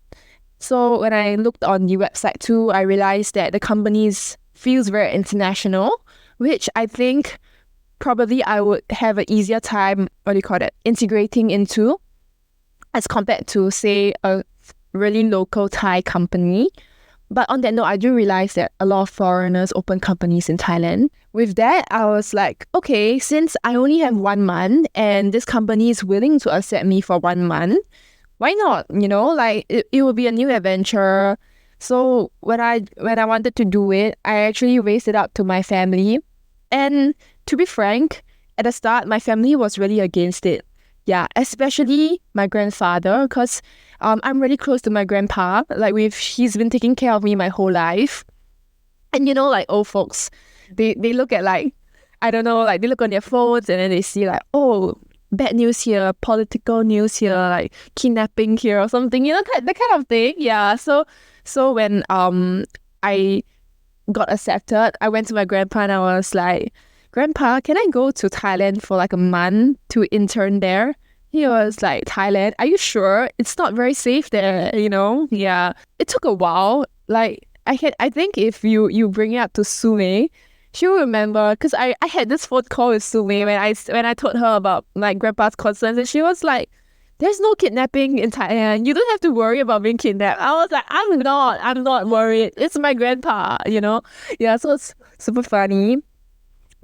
So when I looked on the website too, I realized that the company feels very international, which I think probably I would have an easier time, integrating into as compared to, say, a really local Thai company. But on that note, I do realize that a lot of foreigners open companies in Thailand. With that, I was like, okay, since I only have 1 month and this company is willing to accept me for 1 month, why not? You know, like it will be a new adventure. So when I wanted to do it, I actually raised it up to my family. And to be frank, at the start, my family was really against it. Yeah, especially my grandfather, because I'm really close to my grandpa. Like he's been taking care of me my whole life. And you know, like old folks, they look at like, I don't know, like they look on their phones and then they see like, oh, bad news here, political news here, like kidnapping here or something, you know, that kind of thing. Yeah. So when I got accepted, I went to my grandpa and I was like, Grandpa, can I go to Thailand for like a month to intern there? He was like, Thailand, are you sure? It's not very safe there, you know? Yeah. It took a while. Like I think if you bring it up to Sume, she'll remember, because I had this phone call with Sume when I told her about like grandpa's concerns, and she was like, there's no kidnapping in Thailand. You don't have to worry about being kidnapped. I was like, I'm not worried. It's my grandpa, you know? Yeah, so it's super funny.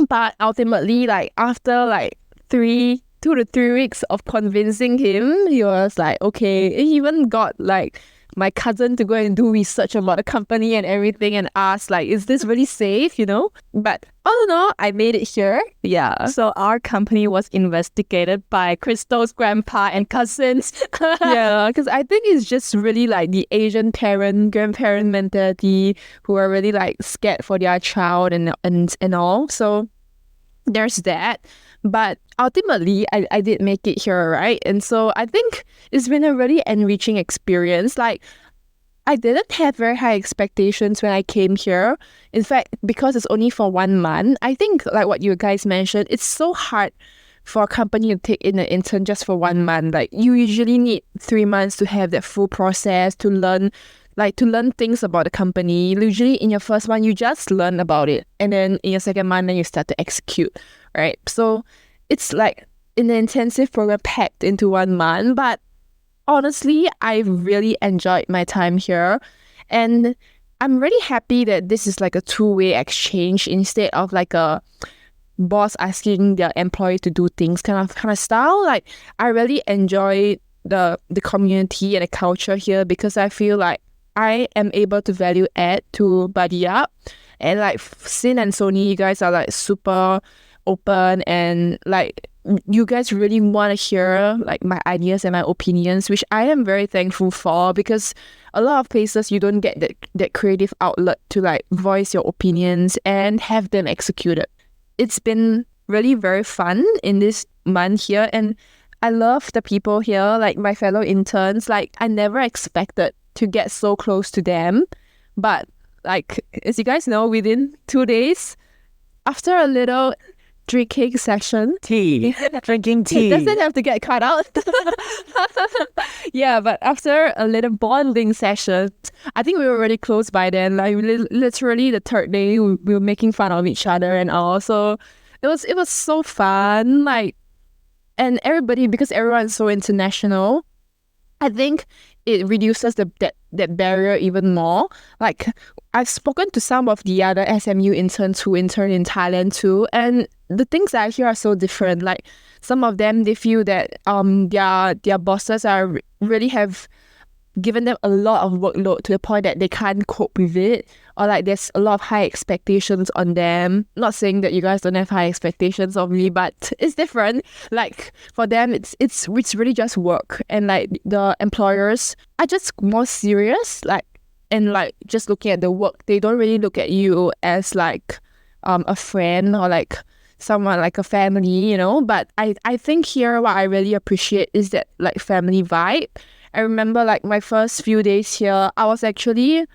But ultimately, like after like 2 to 3 weeks of convincing him, he was like, okay. He even got like my cousin to go and do research about the company and everything and ask like, is this really safe, you know? But all in all, I made it here. Yeah. So our company was investigated by Crystal's grandpa and cousins. Yeah, because I think it's just really like the Asian grandparent mentality who are really like scared for their child and all. So there's that. But ultimately, I did make it here, right? And so I think it's been a really enriching experience. Like, I didn't have very high expectations when I came here. In fact, because it's only for 1 month, I think like what you guys mentioned, it's so hard for a company to take in an intern just for 1 month. Like, you usually need 3 months to have that full process, to learn things about the company. Usually in your first month, you just learn about it. And then in your second month, then you start to execute, right? So it's like an intensive program packed into 1 month. But honestly, I really enjoyed my time here. And I'm really happy that this is like a two-way exchange instead of like a boss asking their employee to do things kind of style. Like, I really enjoy the community and the culture here because I feel like I am able to value add to Buddy Up. And like Sin and Sony, you guys are like super open and like you guys really want to hear like my ideas and my opinions, which I am very thankful for, because a lot of places you don't get that creative outlet to like voice your opinions and have them executed. It's been really very fun in this month here, and I love the people here, like my fellow interns. Like I never expected to get so close to them, but like as you guys know, within 2 days, after a little drinking session, drinking tea. It doesn't have to get cut out. Yeah, but after a little bonding session, I think we were really close by then. Like literally the third day, we were making fun of each other and all. So it was so fun. Like, and everybody, because everyone's so international, I think it reduces that barrier even more. Like I've spoken to some of the other SMU interns who intern in Thailand too, and the things that I hear are so different. Like some of them, they feel that their bosses are really have given them a lot of workload to the point that they can't cope with it, or like there's a lot of high expectations on them. Not saying that you guys don't have high expectations of me, but it's different. Like for them, it's really just work, and like the employers are just more serious, like, and like just looking at the work. They don't really look at you as like a friend or like someone, like a family, you know. But I think here what I really appreciate is that like family vibe. I remember like my first few days here, I was actually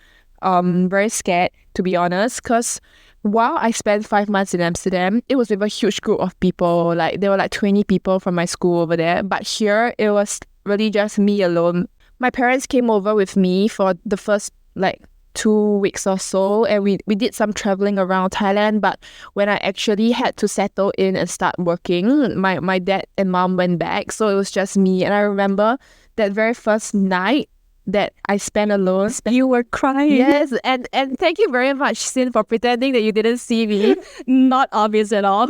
very scared, to be honest, because while I spent 5 months in Amsterdam, it was with a huge group of people. Like there were like 20 people from my school over there, but here it was really just me alone. My parents came over with me for the first like 2 weeks or so, and we did some traveling around Thailand. But when I actually had to settle in and start working, my dad and mom went back, so it was just me. And I remember that very first night that I spent alone. You were crying. Yes, and thank you very much, Sin, for pretending that you didn't see me. Not obvious at all.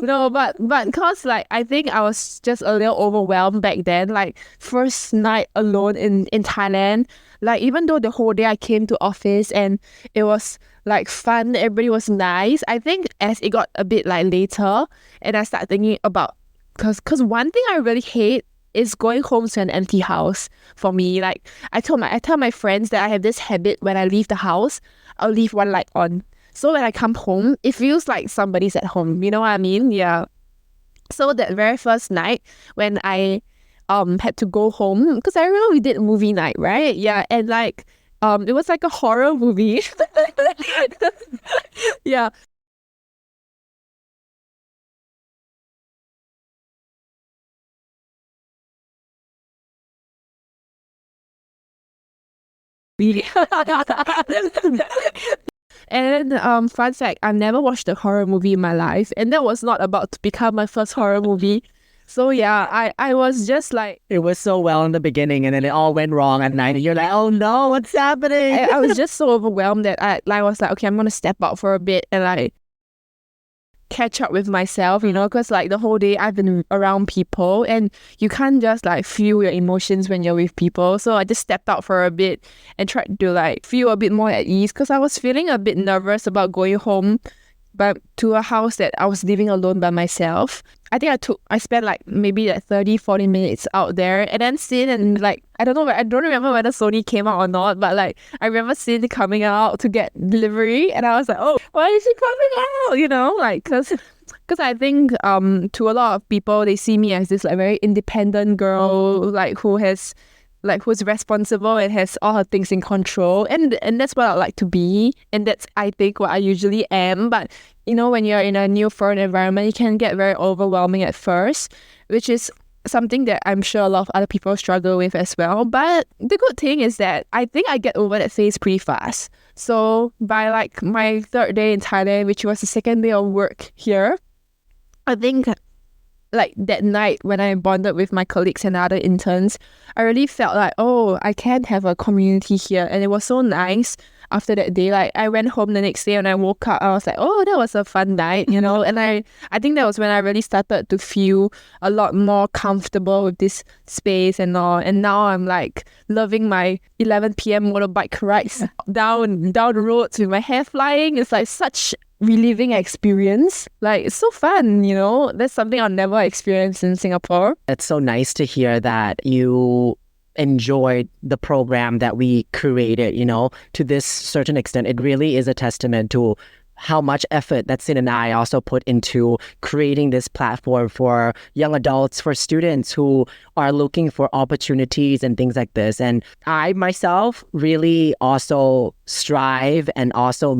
No, but because like I think I was just a little overwhelmed back then. Like first night alone in Thailand. Like even though the whole day I came to office and it was like fun, everybody was nice. I think as it got a bit like later, and I started thinking about, cause one thing I really hate is going home to an empty house for me. Like I tell my friends that I have this habit: when I leave the house, I'll leave one light on. So when I come home, it feels like somebody's at home. You know what I mean? Yeah. So that very first night when I had to go home, because I remember we did movie night, right? Yeah, and like it was like a horror movie. Yeah. And fun fact, I've never watched a horror movie in my life, and that was not about to become my first horror movie. So yeah, I was just like, It was so well in the beginning, and then it all went wrong at night, and you're like, oh no, what's happening? I was just so overwhelmed that I was like, okay, I'm gonna step out for a bit and like catch up with myself, you know, because like the whole day I've been around people, and you can't just like feel your emotions when you're with people. So I just stepped out for a bit and tried to like feel a bit more at ease, because I was feeling a bit nervous about going home but to a house that I was living alone by myself. I think I spent like maybe like 30-40 minutes out there, and then Sin, and like I don't remember whether Sony came out or not, but like I remember Sin coming out to get delivery, and I was like, oh, why is she coming out? You know, like because I think to a lot of people, they see me as this like very independent girl, like who's responsible and has all her things in control, and that's what I like to be, and that's I think what I usually am. But you know, when you're in a new foreign environment, it can get very overwhelming at first, which is something that I'm sure a lot of other people struggle with as well. But the good thing is that I think I get over that phase pretty fast. So by like my third day in Thailand, which was the second day of work here, I think like that night when I bonded with my colleagues and other interns, I really felt like, oh, I can have a community here. And it was so nice after that day. Like I went home the next day and I woke up, I was like, oh, that was a fun night, you know. And I think that was when I really started to feel a lot more comfortable with this space and all. And now I'm like loving my 11 p.m. motorbike rides down the roads with my hair flying. It's like such reliving experience. Like, it's so fun, you know? That's something I'll never experience in Singapore. It's so nice to hear that you enjoyed the program that we created, you know, to this certain extent. It really is a testament to how much effort that Sin and I also put into creating this platform for young adults, for students who are looking for opportunities and things like this. And I myself really also strive and also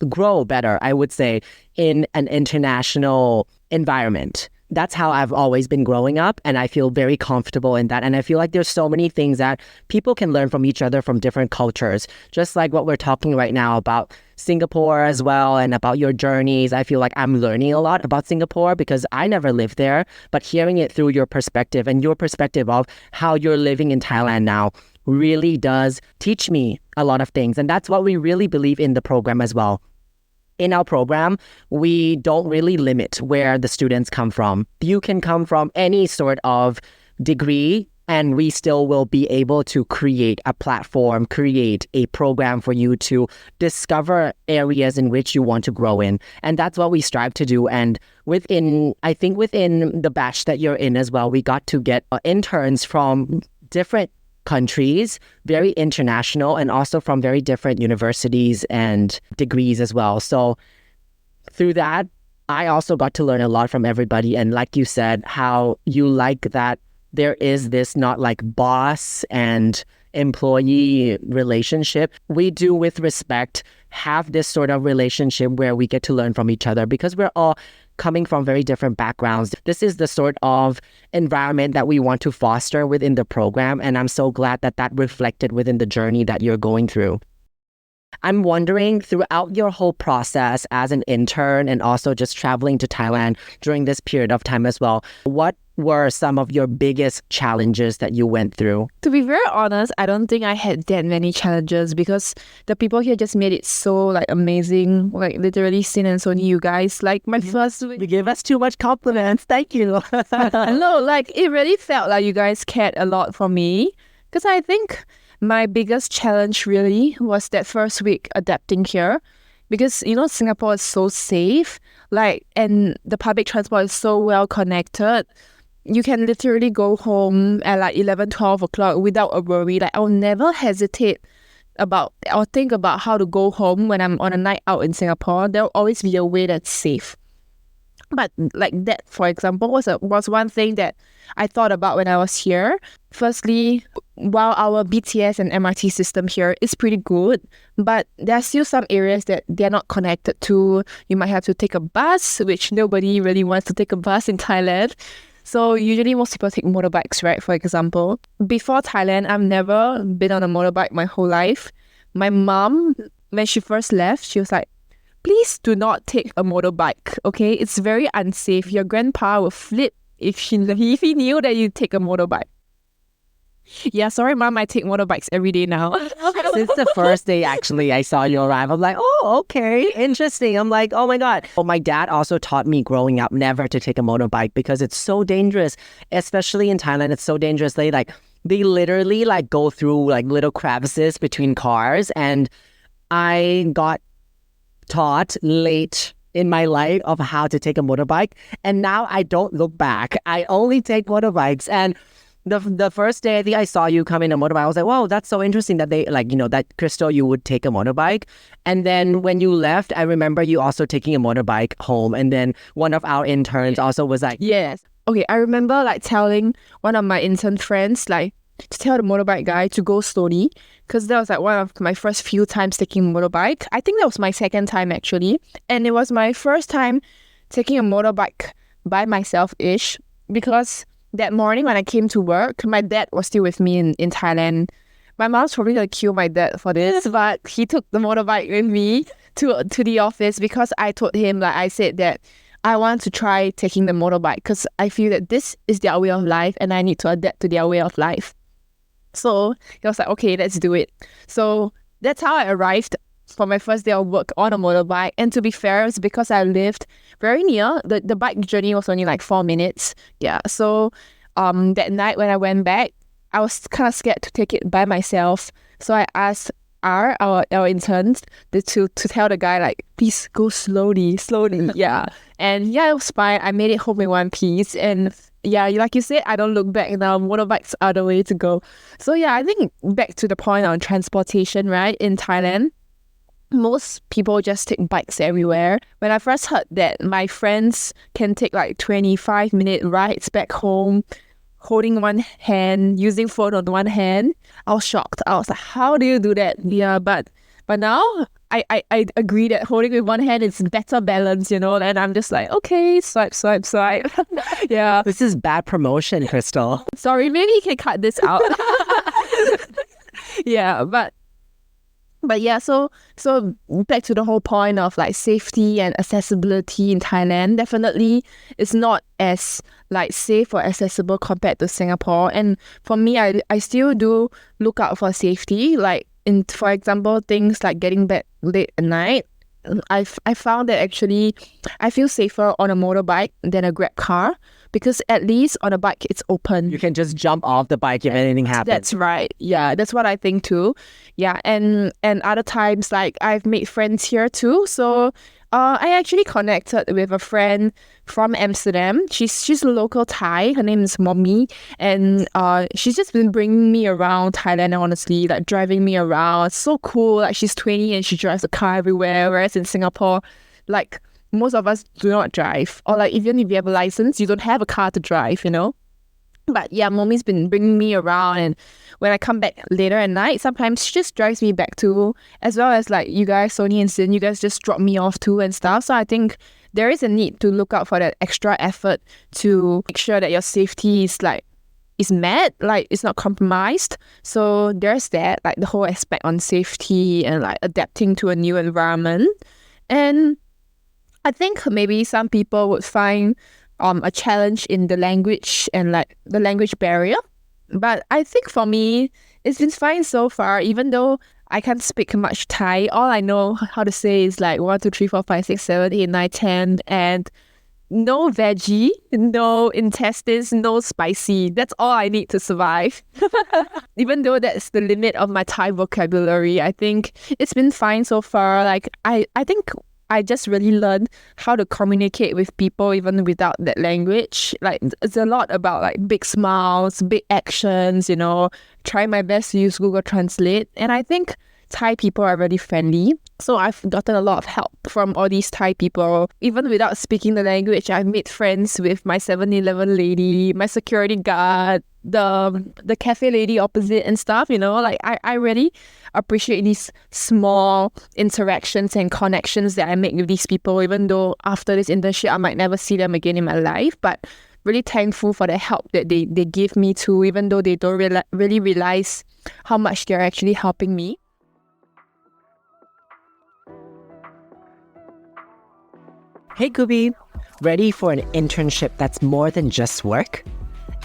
grow better, I would say, in an international environment. That's how I've always been growing up, and I feel very comfortable in that. And I feel like there's so many things that people can learn from each other from different cultures, just like what we're talking right now about Singapore as well and about your journeys. I feel like I'm learning a lot about Singapore because I never lived there, but hearing it through your perspective and your perspective of how you're living in Thailand now really does teach me a lot of things. And that's what we really believe in the program as well. In our program, we don't really limit where the students come from. You can come from any sort of degree, and we still will be able to create a platform, create a program for you to discover areas in which you want to grow in. And that's what we strive to do. And within the batch that you're in as well, we got to get interns from different countries, very international, and also from very different universities and degrees as well. So through that, I also got to learn a lot from everybody. And like you said, how you like that there is this not like boss and employee relationship. We do, with respect, have this sort of relationship where we get to learn from each other because we're all coming from very different backgrounds. This is the sort of environment that we want to foster within the program, and I'm so glad that that reflected within the journey that you're going through. I'm wondering, throughout your whole process as an intern and also just traveling to Thailand during this period of time as well, what were some of your biggest challenges that you went through? To be very honest, I don't think I had that many challenges because the people here just made it so like amazing. Like literally, Sin and Sony, you guys, like my first week. You gave us too much compliments. Thank you. No, like it really felt like you guys cared a lot for me because I think my biggest challenge really was that first week adapting here because, you know, Singapore is so safe, like, and the public transport is so well connected. You can literally go home at like 11, 12 o'clock without a worry. Like, I'll never hesitate about or think about how to go home when I'm on a night out in Singapore. There'll always be a way that's safe. But like that, for example, was one thing that I thought about when I was here. Firstly, while our BTS and MRT system here is pretty good, but there are still some areas that they're not connected to. You might have to take a bus, which nobody really wants to take a bus in Thailand. So usually most people take motorbikes, right? For example, before Thailand, I've never been on a motorbike my whole life. My mom, when she first left, she was like, please do not take a motorbike, okay? It's very unsafe. Your grandpa will flip if he knew that you take a motorbike. Yeah, sorry, Mom, I take motorbikes every day now. Since the first day, actually, I saw you arrive, I'm like, oh, okay, interesting. I'm like, oh my God. Well, my dad also taught me growing up never to take a motorbike because it's so dangerous, especially in Thailand. It's so dangerous. They literally like go through like little crevices between cars. And I got taught late in my life of how to take a motorbike. And now I don't look back. I only take motorbikes. And the first day I think I saw you come in a motorbike, I was like, wow, that's so interesting that they like, you know, that Crystal, you would take a motorbike. And then when you left, I remember you also taking a motorbike home. And then one of our interns also was like, yes. Okay, I remember like telling one of my intern friends like to tell the motorbike guy to go slowly because that was like one of my first few times taking a motorbike. I think that was my second time actually. And it was my first time taking a motorbike by myself-ish because that morning when I came to work, my dad was still with me in Thailand. My mom's probably gonna kill my dad for this, but he took the motorbike with me to the office because I told him, like I said that I want to try taking the motorbike because I feel that this is their way of life and I need to adapt to their way of life. So he was like, okay, let's do it. So that's how I arrived for my first day of work on a motorbike. And to be fair, it's because I lived very near. The bike journey was only like 4 minutes. Yeah. So that night when I went back, I was kind of scared to take it by myself. So I asked our interns, to tell the guy like, please go slowly. Yeah. And yeah, it was fine. I made it home in one piece. And yeah, like you said, I don't look back now. Motorbikes are the way to go. So yeah, I think back to the point on transportation, right? In Thailand, most people just take bikes everywhere. When I first heard that my friends can take like 25-minute rides back home, holding one hand, using phone on one hand, I was shocked. I was like, how do you do that? Yeah, but now I agree that holding with one hand is better balance, and I'm just like, okay, swipe. Yeah. This is bad promotion, Crystal. Sorry, maybe you can cut this out. Yeah, but yeah, so back to the whole point of like safety and accessibility in Thailand, definitely it's not as like safe or accessible compared to Singapore. And for me, I still do look out for safety, like for example, things like getting back late at night. I found that actually I feel safer on a motorbike than a Grab car, because at least on a bike it's open. You can just jump off the bike if anything happens. That's right. Yeah, that's what I think too. Yeah, and other times like I've made friends here too. So I actually connected with a friend from Amsterdam. She's a local Thai. Her name is Mommy, and she's just been bringing me around Thailand. Honestly, like driving me around. It's so cool. Like she's 20 and she drives a car everywhere. Whereas in Singapore, like most of us do not drive, or like even if you have a license, you don't have a car to drive. But yeah, Mommy's been bringing me around, and when I come back later at night, sometimes she just drives me back too, as well as like you guys, Sony and Sin, you guys just drop me off too and stuff. So I think there is a need to look out for that extra effort to make sure that your safety is met, like it's not compromised. So there's that, like the whole aspect on safety and like adapting to a new environment. And I think maybe some people would find a challenge in the language and like the language barrier. But I think for me, it's been fine so far, even though I can't speak much Thai. All I know how to say is like 1, 2, 3, 4, 5, 6, 7, 8, 9, 10, and no veggie, no intestines, no spicy. That's all I need to survive. Even though that's the limit of my Thai vocabulary, I think it's been fine so far. Like I think I just really learned how to communicate with people even without that language. Like it's a lot about like big smiles, big actions, try my best to use Google Translate. And I think Thai people are really friendly. So I've gotten a lot of help from all these Thai people. Even without speaking the language, I've made friends with my 7-Eleven lady, my security guard, the cafe lady opposite and stuff, Like I really appreciate these small interactions and connections that I make with these people, even though after this internship, I might never see them again in my life. But really thankful for the help that they give me too, even though they don't really realize how much they're actually helping me. Hey Kubi, ready for an internship that's more than just work?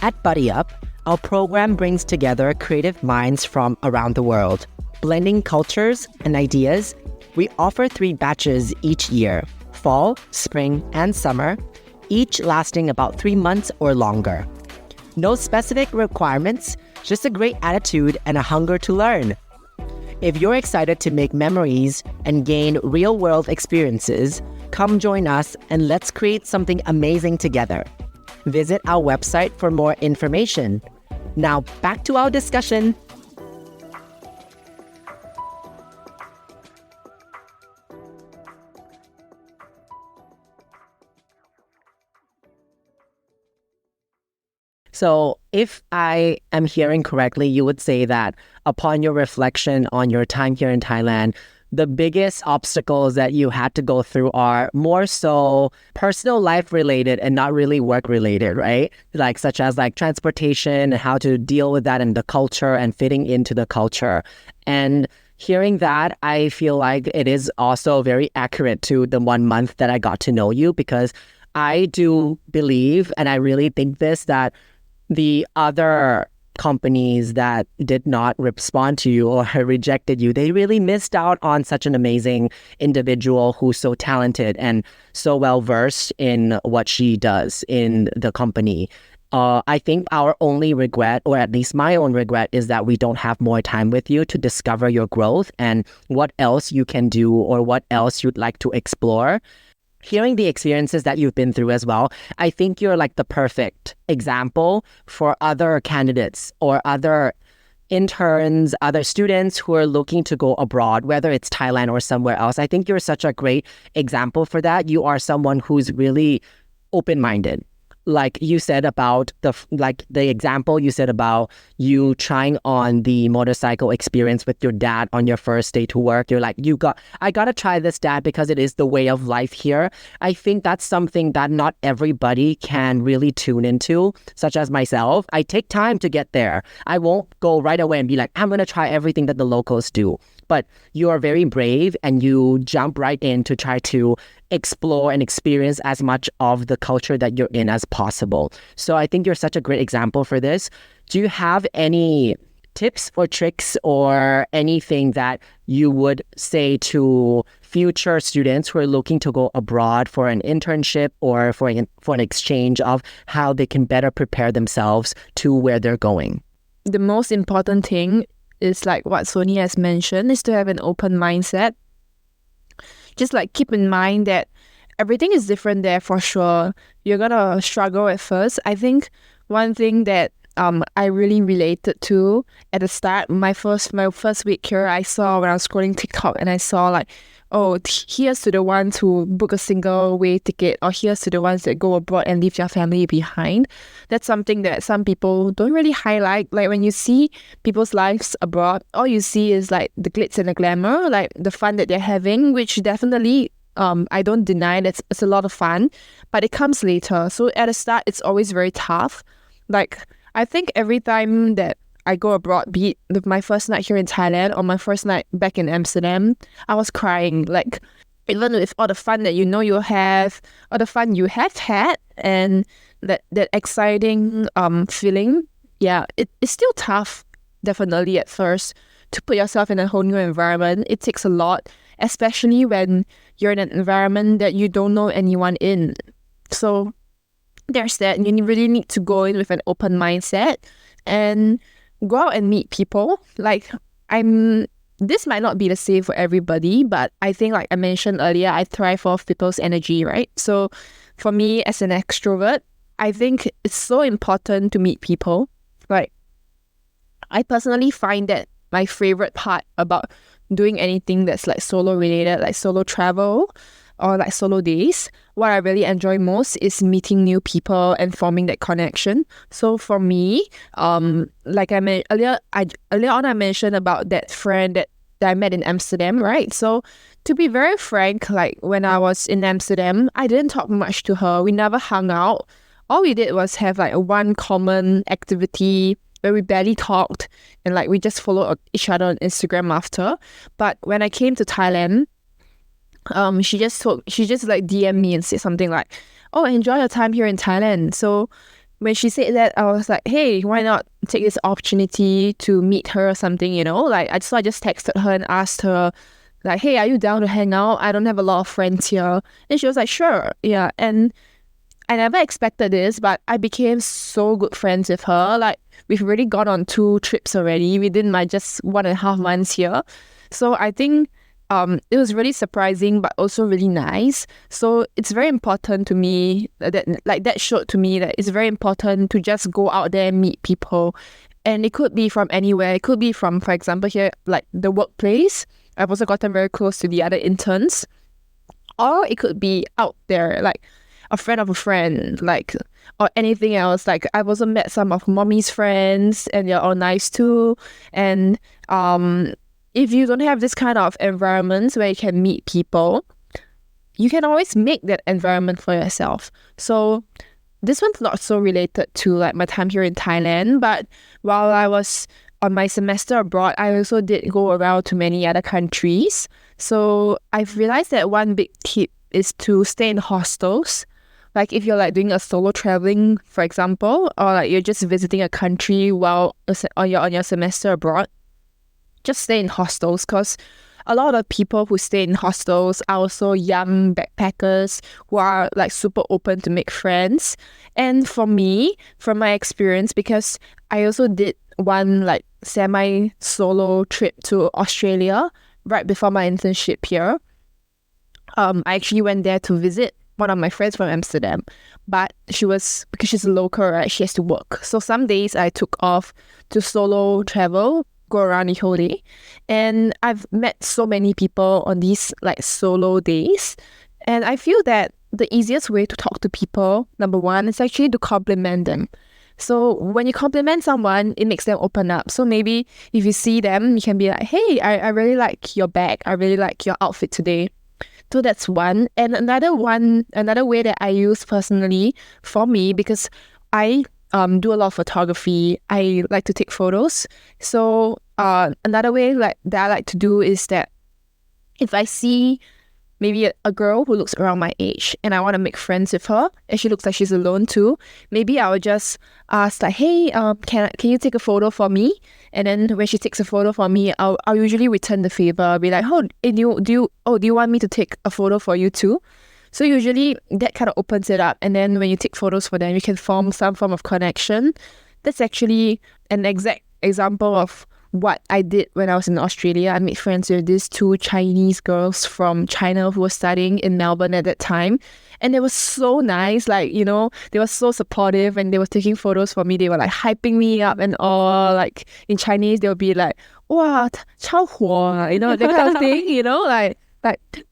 At Buddy Up, our program brings together creative minds from around the world. Blending cultures and ideas, we offer 3 batches each year, fall, spring, and summer, each lasting about 3 months or longer. No specific requirements, just a great attitude and a hunger to learn. If you're excited to make memories and gain real-world experiences, come join us and let's create something amazing together. Visit our website for more information. Now back to our discussion. So if I am hearing correctly, you would say that upon your reflection on your time here in Thailand, the biggest obstacles that you had to go through are more so personal life related and not really work related, right? Like such as like transportation and how to deal with that in the culture and fitting into the culture. And hearing that, I feel like it is also very accurate to the 1 month that I got to know you, because I do believe, and I really think this, that the other companies that did not respond to you or rejected you, they really missed out on such an amazing individual who's so talented and so well versed in what she does in the company. I think our only regret, or at least my own regret, is that we don't have more time with you to discover your growth and what else you can do or what else you'd like to explore. Hearing the experiences that you've been through as well, I think you're like the perfect example for other candidates or other interns, other students who are looking to go abroad, whether it's Thailand or somewhere else. I think you're such a great example for that. You are someone who's really open-minded. Like you said about the example you said about you trying on the motorcycle experience with your dad on your first day to work. You're like, I gotta try this, Dad, because it is the way of life here. I think that's something that not everybody can really tune into, such as myself. I take time to get there. I won't go right away and be like, I'm gonna try everything that the locals do. But you are very brave and you jump right in to try to explore and experience as much of the culture that you're in as possible. So I think you're such a great example for this. Do you have any tips or tricks or anything that you would say to future students who are looking to go abroad for an internship or for an exchange of how they can better prepare themselves to where they're going? The most important thing is like what Sony has mentioned, is to have an open mindset. Just like keep in mind that everything is different there for sure. You're gonna struggle at first. I think one thing that I really related to at the start, my first week here, I saw when I was scrolling TikTok and I saw like, oh, here's to the ones who book a single way ticket, or here's to the ones that go abroad and leave their family behind. That's something that some people don't really highlight. Like when you see people's lives abroad, all you see is like the glitz and the glamour, like the fun that they're having, which definitely I don't deny that it's a lot of fun, but it comes later. So at the start, it's always very tough. Like I think every time that I go abroad, be it with my first night here in Thailand or my first night back in Amsterdam, I was crying. Like, even with all the fun that you have, all the fun you have had, and that exciting feeling, yeah, it's still tough, definitely at first, to put yourself in a whole new environment. It takes a lot, especially when you're in an environment that you don't know anyone in. So there's that. You really need to go in with an open mindset and go out and meet people. Like this might not be the same for everybody, but I think, like I mentioned earlier, I thrive off people's energy, right? So for me as an extrovert, I think it's so important to meet people. Like I personally find that my favorite part about doing anything that's like solo related, like solo travel or like solo days, what I really enjoy most is meeting new people and forming that connection. So for me, like I mentioned earlier on, I mentioned about that friend that I met in Amsterdam, right? So to be very frank, like when I was in Amsterdam, I didn't talk much to her. We never hung out. All we did was have like one common activity where we barely talked, and like we just followed each other on Instagram after. But when I came to Thailand, she just like DM me and said something like, oh, enjoy your time here in Thailand. So when she said that, I was like, hey, why not take this opportunity to meet her or something, like I just texted her and asked her like, hey, are you down to hang out? I don't have a lot of friends here. And she was like, sure. Yeah. And I never expected this, but I became so good friends with her. Like we've already gone on 2 trips already within my just 1.5 months here. So I think it was really surprising, but also really nice. So it's very important to me that showed to me that it's very important to just go out there and meet people. And it could be from anywhere. It could be from, for example, here, like the workplace. I've also gotten very close to the other interns. Or it could be out there, like a friend of a friend, like, or anything else. Like I've also met some of mommy's friends, and they're all nice too. And if you don't have this kind of environments where you can meet people, you can always make that environment for yourself. So this one's not so related to like my time here in Thailand, but while I was on my semester abroad, I also did go around to many other countries. So I've realized that one big tip is to stay in hostels. Like if you're like doing a solo traveling, for example, or like you're just visiting a country while you're on your semester abroad, just stay in hostels, because a lot of people who stay in hostels are also young backpackers who are like super open to make friends. And for me, from my experience, because I also did one like semi-solo trip to Australia right before my internship here. I actually went there to visit one of my friends from Amsterdam, but because she's a local, right, she has to work. So some days I took off to solo travel, go around the whole day. And I've met so many people on these like solo days. And I feel that the easiest way to talk to people, number one, is actually to compliment them. So when you compliment someone, it makes them open up. So maybe if you see them, you can be like, hey, I really like your bag. I really like your outfit today. So that's one. And another way that I use personally for me, because I do a lot of photography. I like to take photos. So another way like that I like to do is that if I see maybe a girl who looks around my age and I want to make friends with her and she looks like she's alone too, maybe I will just ask like, hey, can you take a photo for me? And then when she takes a photo for me, I'll usually return the favor. I'll be like, oh, do you want me to take a photo for you too? So usually that kind of opens it up. And then when you take photos for them, you can form some form of connection. That's actually an exact example of what I did when I was in Australia. I made friends with these two Chinese girls from China who were studying in Melbourne at that time. And they were so nice, like, you know, they were so supportive and they were taking photos for me. They were like hyping me up and all. Like in Chinese, they'll be like, wow, 超火, you know, that kind of thing, you know, like,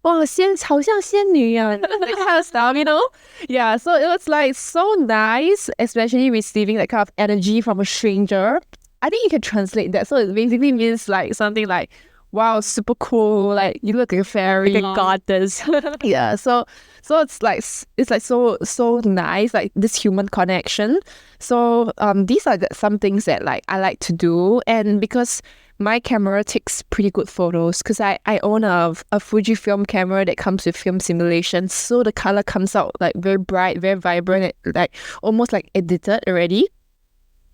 wow, 好像仙女啊, that kind of stuff, you know? Yeah, so it was like so nice, especially receiving that kind of energy from a stranger. I think you can translate that. So it basically means like something like, wow, super cool, like you look like a fairy, like a goddess. Yeah, so it's like so nice, like this human connection. So these are some things that like I like to do. And because my camera takes pretty good photos, because I own a Fujifilm camera that comes with film simulation, so the color comes out like very bright, very vibrant, like almost like edited already.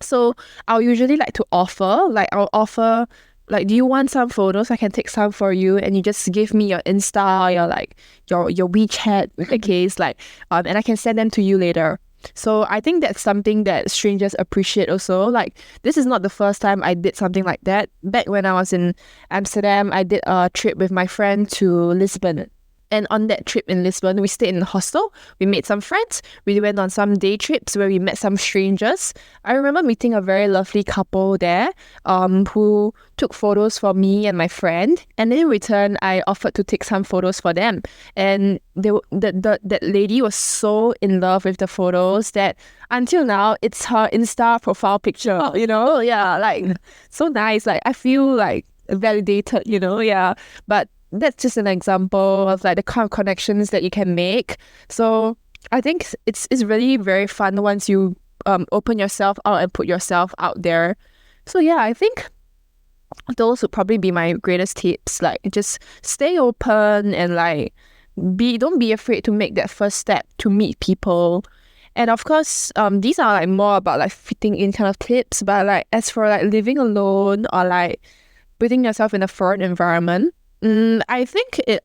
So I'll usually like to offer, like, do you want some photos? I can take some for you, and you just give me your Insta, your WeChat, in the case, like, and I can send them to you later. So I think that's something that strangers appreciate also. Like, this is not the first time I did something like that. Back when I was in Amsterdam, I did a trip with my friend to Lisbon. And on that trip in Lisbon, we stayed in a hostel. We made some friends. We went on some day trips where we met some strangers. I remember meeting a very lovely couple there who took photos for me and my friend. And in return, I offered to take some photos for them. And that lady was so in love with the photos that until now, it's her Insta profile picture, you know? Yeah, like, so nice. Like, I feel like validated, you know? Yeah. But that's just an example of like the kind of connections that you can make. So I think it's really very fun once you open yourself out and put yourself out there. So yeah, I think those would probably be my greatest tips. Like, just stay open and like don't be afraid to make that first step to meet people. And of course, these are like more about like fitting in kind of tips. But like as for like living alone or like putting yourself in a foreign environment, I think it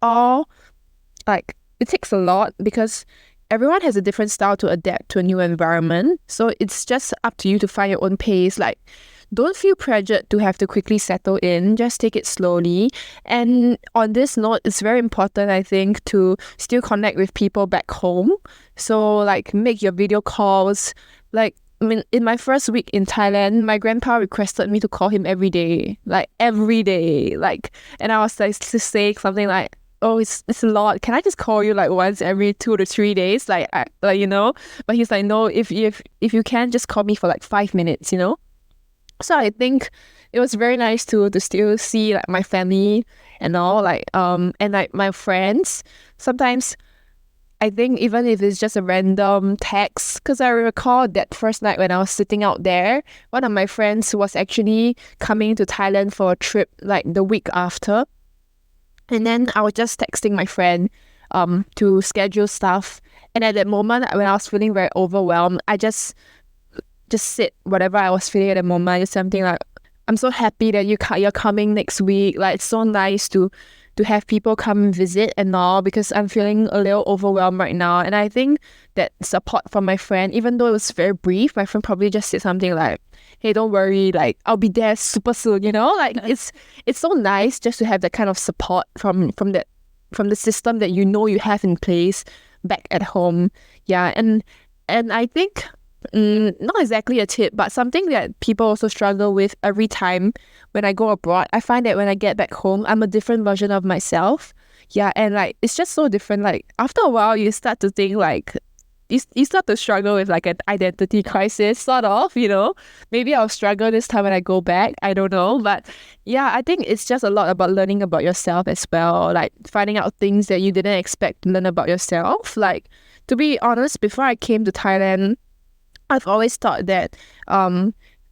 takes a lot, because everyone has a different style to adapt to a new environment. So it's just up to you to find your own pace. Like, don't feel pressured to have to quickly settle in. Just take it slowly. And on this note, it's very important, I think, to still connect with people back home. So like make your video calls. Like, I mean, in my first week in Thailand, my grandpa requested me to call him every day. Like, and I was like to say something like, oh, it's a lot. Can I just call you like once every 2 to 3 days? Like, you know? But he's like, no, if you can, just call me for like 5 minutes, you know? So I think it was very nice to still see like my family and all, like, and like my friends. Sometimes I think even if it's just a random text, because I recall that first night when I was sitting out there, one of my friends was actually coming to Thailand for a trip like the week after. And then I was just texting my friend to schedule stuff. And at that moment, when I was feeling very overwhelmed, I just said whatever I was feeling at the moment. Just something like, I'm so happy that you're coming next week. Like, it's so nice to to have people come visit and all, because I'm feeling a little overwhelmed right now. And I think that support from my friend, even though it was very brief, my friend probably just said something like, hey, don't worry, like I'll be there super soon, you know? Like it's so nice just to have that kind of support from the system that you know you have in place back at home. Yeah, and I think not exactly a tip, but something that people also struggle with every time when I go abroad. I find that when I get back home, I'm a different version of myself. Yeah, and like it's just so different. Like after a while, you start to think like you start to struggle with like an identity crisis, sort of, you know. Maybe I'll struggle this time when I go back. I don't know. But yeah, I think it's just a lot about learning about yourself as well. Like finding out things that you didn't expect to learn about yourself. Like, to be honest, before I came to Thailand, I've always thought that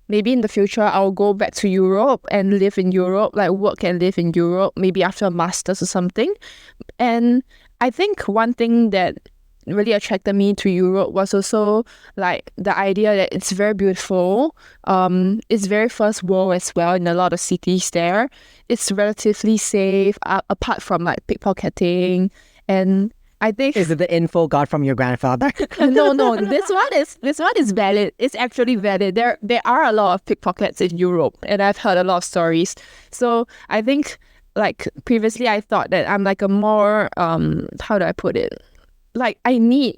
maybe in the future I'll go back to Europe and live in Europe, like work and live in Europe, maybe after a master's or something. And I think one thing that really attracted me to Europe was also like the idea that it's very beautiful. It's very first world as well in a lot of cities there. It's relatively safe, apart from like pickpocketing. And I think Is it the info got from your grandfather? no, this one is valid. It's actually valid. There are a lot of pickpockets in Europe, and I've heard a lot of stories. So I think like previously I thought that I'm like a more how do I put it? Like I need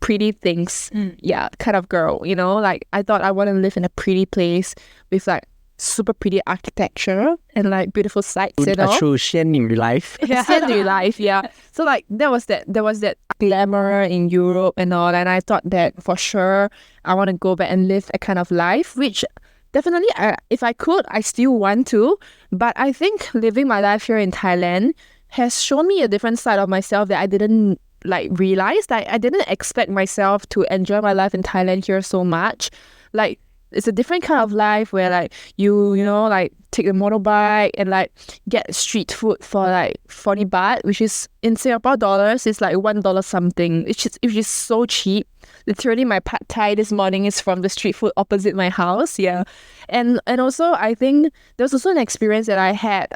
pretty things, yeah, kind of girl, you know. Like I thought I want to live in a pretty place with like super pretty architecture and like beautiful sights, you know. A true Shen life. Scenery life, yeah. So like there was that glamour in Europe and all, and I thought that for sure I want to go back and live a kind of life, which definitely if I could, I still want to. But I think living my life here in Thailand has shown me a different side of myself that I didn't like realize. Like I didn't expect myself to enjoy my life in Thailand here so much. Like it's a different kind of life where like you know like take a motorbike and like get street food for like 40 baht, which is in Singapore dollars is like $1 something, which is so cheap. Literally my pad thai this morning is from the street food opposite my house. Yeah. And also I think there was also an experience that I had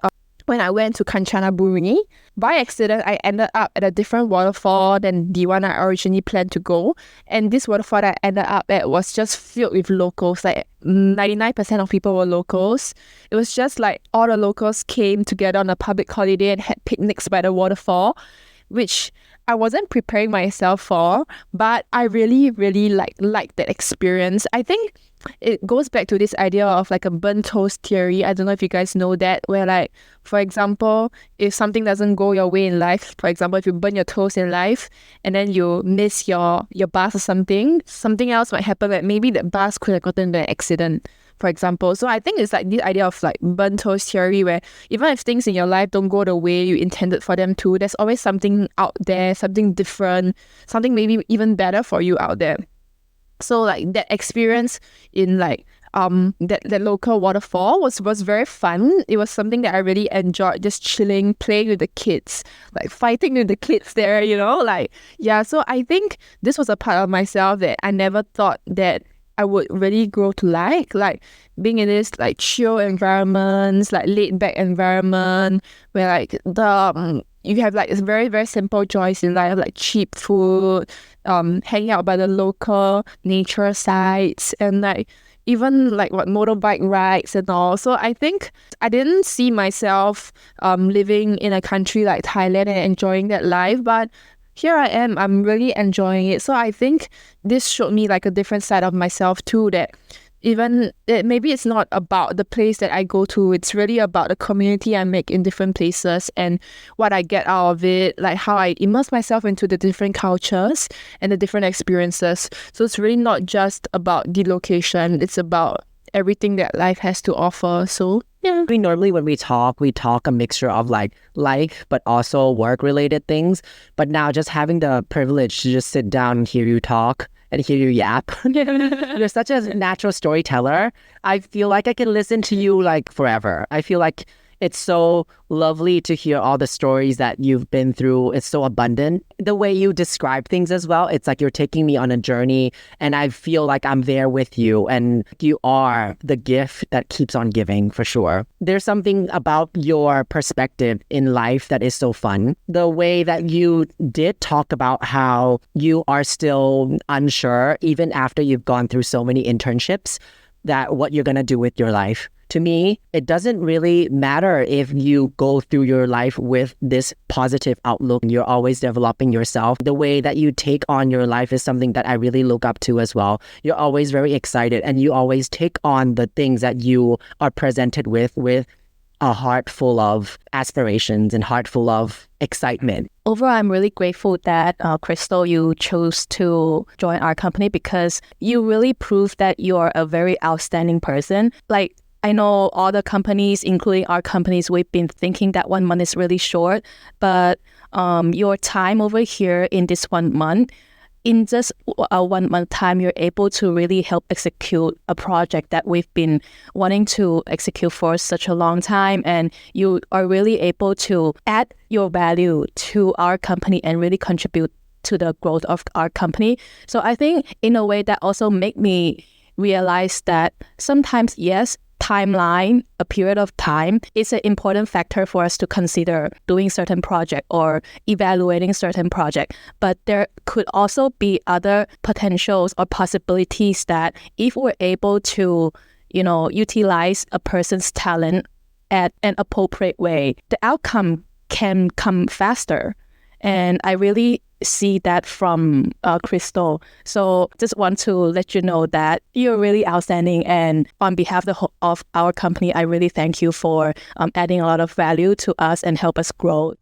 when I went to Kanchanaburi. By accident, I ended up at a different waterfall than the one I originally planned to go. And this waterfall that I ended up at was just filled with locals. Like 99% of people were locals. It was just like all the locals came together on a public holiday and had picnics by the waterfall, which I wasn't preparing myself for, but I really, really liked that experience. I think it goes back to this idea of like a burnt toast theory. I don't know if you guys know that, where like, for example, if something doesn't go your way in life, for example, if you burn your toast in life and then you miss your bus or something else might happen. Like maybe that bus could have gotten into an accident, for example. So I think it's like this idea of like burnt toast theory, where even if things in your life don't go the way you intended for them to, there's always something out there, something different, something maybe even better for you out there. So like that experience in like that local waterfall was very fun. It was something that I really enjoyed, just chilling, playing with the kids, like fighting with the kids there, you know, like yeah. So I think this was a part of myself that I never thought that I would really grow to like being in this like chill environments, like laid back environment where like you have like this very, very simple joys in life, like cheap food, hanging out by the local nature sites, and like even like what motorbike rides and all. So I think I didn't see myself living in a country like Thailand and enjoying that life, but here I am, I'm really enjoying it. So I think this showed me like a different side of myself too, that even maybe it's not about the place that I go to, it's really about the community I make in different places and what I get out of it, like how I immerse myself into the different cultures and the different experiences. So it's really not just about the location, it's about everything that life has to offer. So yeah. Normally when we talk a mixture of like life but also work related things. But now just having the privilege to just sit down and hear you talk and hear you yap. You're such a natural storyteller. I feel like I can listen to you like forever. I feel like It's so lovely to hear all the stories that you've been through. It's so abundant. The way you describe things as well, it's like you're taking me on a journey and I feel like I'm there with you and you are the gift that keeps on giving for sure. There's something about your perspective in life that is so fun. The way that you did talk about how you are still unsure even after you've gone through so many internships, that what you're going to do with your life. To me, it doesn't really matter if you go through your life with this positive outlook. You're always developing yourself. The way that you take on your life is something that I really look up to as well. You're always very excited and you always take on the things that you are presented with a heart full of aspirations and heart full of excitement. Overall, I'm really grateful that, Crystal, you chose to join our company because you really proved that you're a very outstanding person. Like, I know all the companies, including our companies, we've been thinking that 1 month is really short, but your time over here in this 1 month, in just a 1 month time, you're able to really help execute a project that we've been wanting to execute for such a long time. And you are really able to add your value to our company and really contribute to the growth of our company. So I think in a way that also make me realize that sometimes, yes, timeline, a period of time, is an important factor for us to consider doing certain project or evaluating certain project. But there could also be other potentials or possibilities that if we're able to, utilize a person's talent at an appropriate way, the outcome can come faster. And I really see that from Crystal. So just want to let you know that you're really outstanding. And on behalf of our company, I really thank you for adding a lot of value to us and help us grow.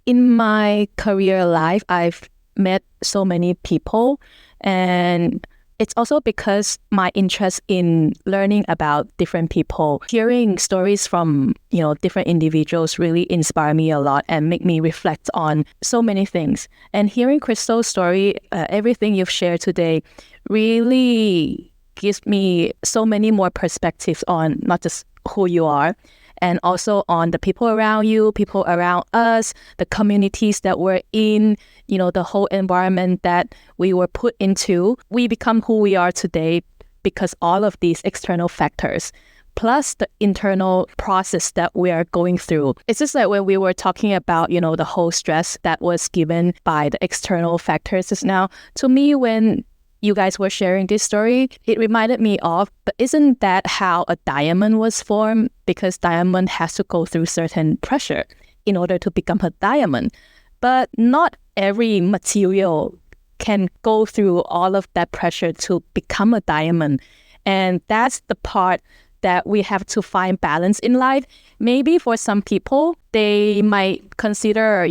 In my career life, I've met so many people, and it's also because my interest in learning about different people, hearing stories from, different individuals really inspire me a lot and make me reflect on so many things. And hearing Crystal's story, everything you've shared today really gives me so many more perspectives on not just who you are, and also on the people around you, people around us, the communities that we're in, the whole environment that we were put into. We become who we are today because all of these external factors, plus the internal process that we are going through. It's just like when we were talking about, the whole stress that was given by the external factors just now. To me, when you guys were sharing this story, it reminded me of, but isn't that how a diamond was formed? Because diamond has to go through certain pressure in order to become a diamond. But not every material can go through all of that pressure to become a diamond. And that's the part that we have to find balance in life. Maybe for some people, they might consider,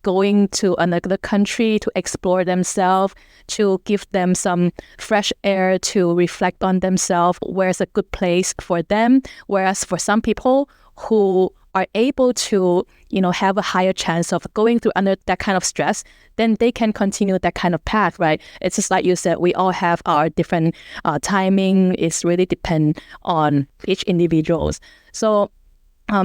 going to another country to explore themselves, to give them some fresh air to reflect on themselves, where's a good place for them. Whereas for some people who are able to, have a higher chance of going through under that kind of stress, then they can continue that kind of path, right? It's just like you said, we all have our different timing. It's really depend on each individuals. So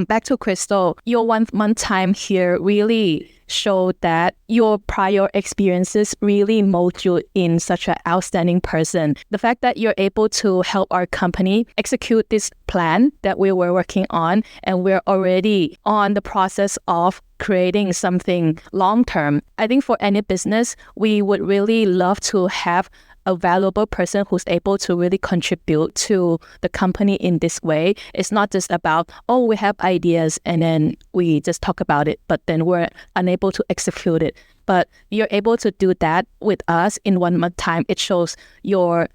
back to Crystal, your 1 month time here really showed that your prior experiences really mold you in such an outstanding person. The fact that you're able to help our company execute this plan that we were working on, and we're already on the process of creating something long-term. I think for any business, we would really love to have a valuable person who's able to really contribute to the company in this way. It's not just about, we have ideas and then we just talk about it, but then we're unable to execute it. But you're able to do that with us in 1 month time. It shows your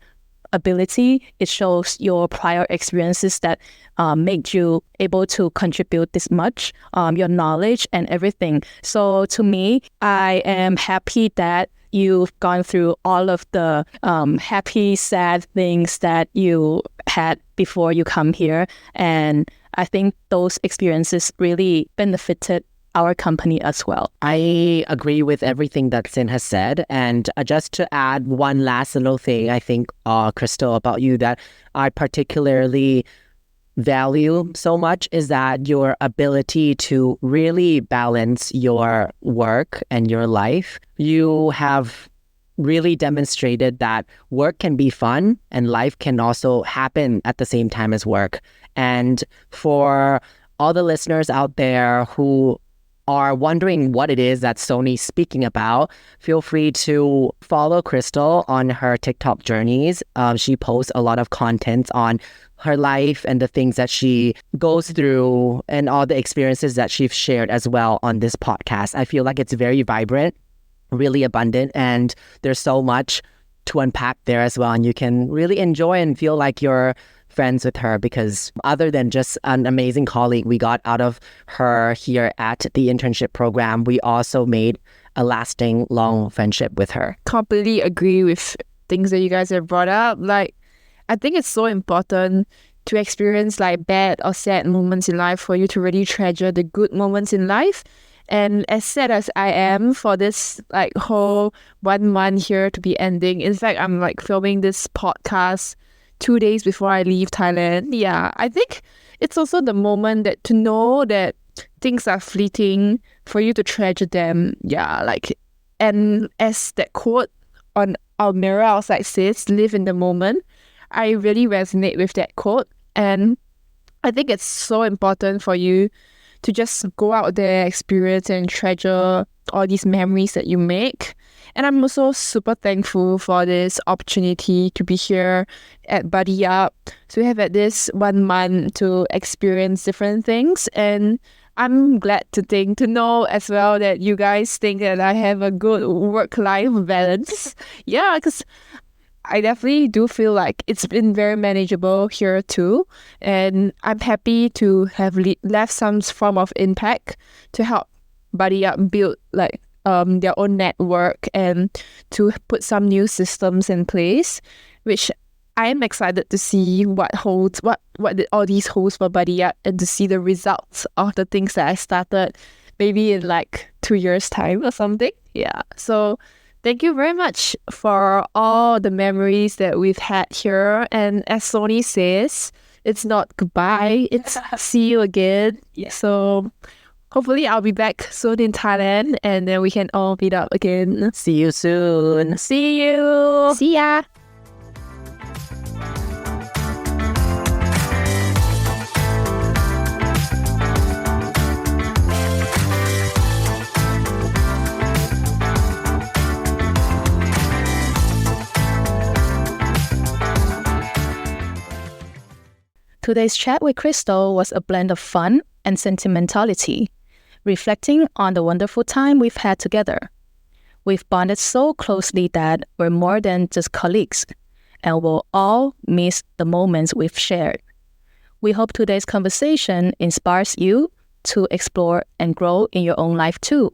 ability. It shows your prior experiences that made you able to contribute this much, your knowledge and everything. So to me, I am happy that you've gone through all of the happy, sad things that you had before you come here. And I think those experiences really benefited our company as well. I agree with everything that Sin has said. And just to add one last little thing, I think, Crystal, about you that I particularly value so much is that your ability to really balance your work and your life. You have really demonstrated that work can be fun and life can also happen at the same time as work. And for all the listeners out there who are wondering what it is that Sony's speaking about, feel free to follow Crystal on her TikTok journeys. She posts a lot of content on her life and the things that she goes through and all the experiences that she's shared as well on this podcast. I feel like it's very vibrant, really abundant, and there's so much to unpack there as well. And you can really enjoy and feel like you're friends with her, because other than just an amazing colleague we got out of her here at the internship program, we also made a lasting, long friendship with her. Completely agree with things that you guys have brought up. Like, I think it's so important to experience like bad or sad moments in life for you to really treasure the good moments in life. And as sad as I am for this like whole 1 month here to be ending, in fact, I'm like filming this podcast 2 days before I leave Thailand. Yeah, I think it's also the moment that to know that things are fleeting, for you to treasure them. Yeah, like, and as that quote on our mirror outside says, live in the moment. I really resonate with that quote. And I think it's so important for you to just go out there, experience and treasure all these memories that you make. And I'm also super thankful for this opportunity to be here at Buddy Up. So we have had this 1 month to experience different things. And I'm glad to know as well that you guys think that I have a good work-life balance. Yeah, because I definitely do feel like it's been very manageable here too. And I'm happy to have left some form of impact to help Buddy Up build like their own network and to put some new systems in place, which I am excited to see what all these holds for Buddy Up, and to see the results of the things that I started maybe in like 2 years' time or something. Yeah. So thank you very much for all the memories that we've had here. And as Sony says, it's not goodbye, it's see you again. Yeah. So hopefully I'll be back soon in Thailand, and then we can all meet up again. See you soon. See you. See ya! Today's chat with Crystal was a blend of fun and sentimentality, reflecting on the wonderful time we've had together. We've bonded so closely that we're more than just colleagues, and we'll all miss the moments we've shared. We hope today's conversation inspires you to explore and grow in your own life too.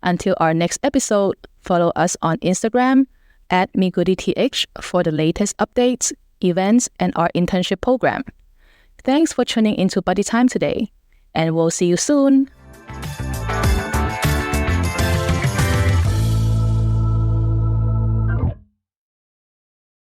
Until our next episode, follow us on Instagram at MeGoodieTH for the latest updates, events, and our internship program. Thanks for tuning into Buddy Time today, and we'll see you soon.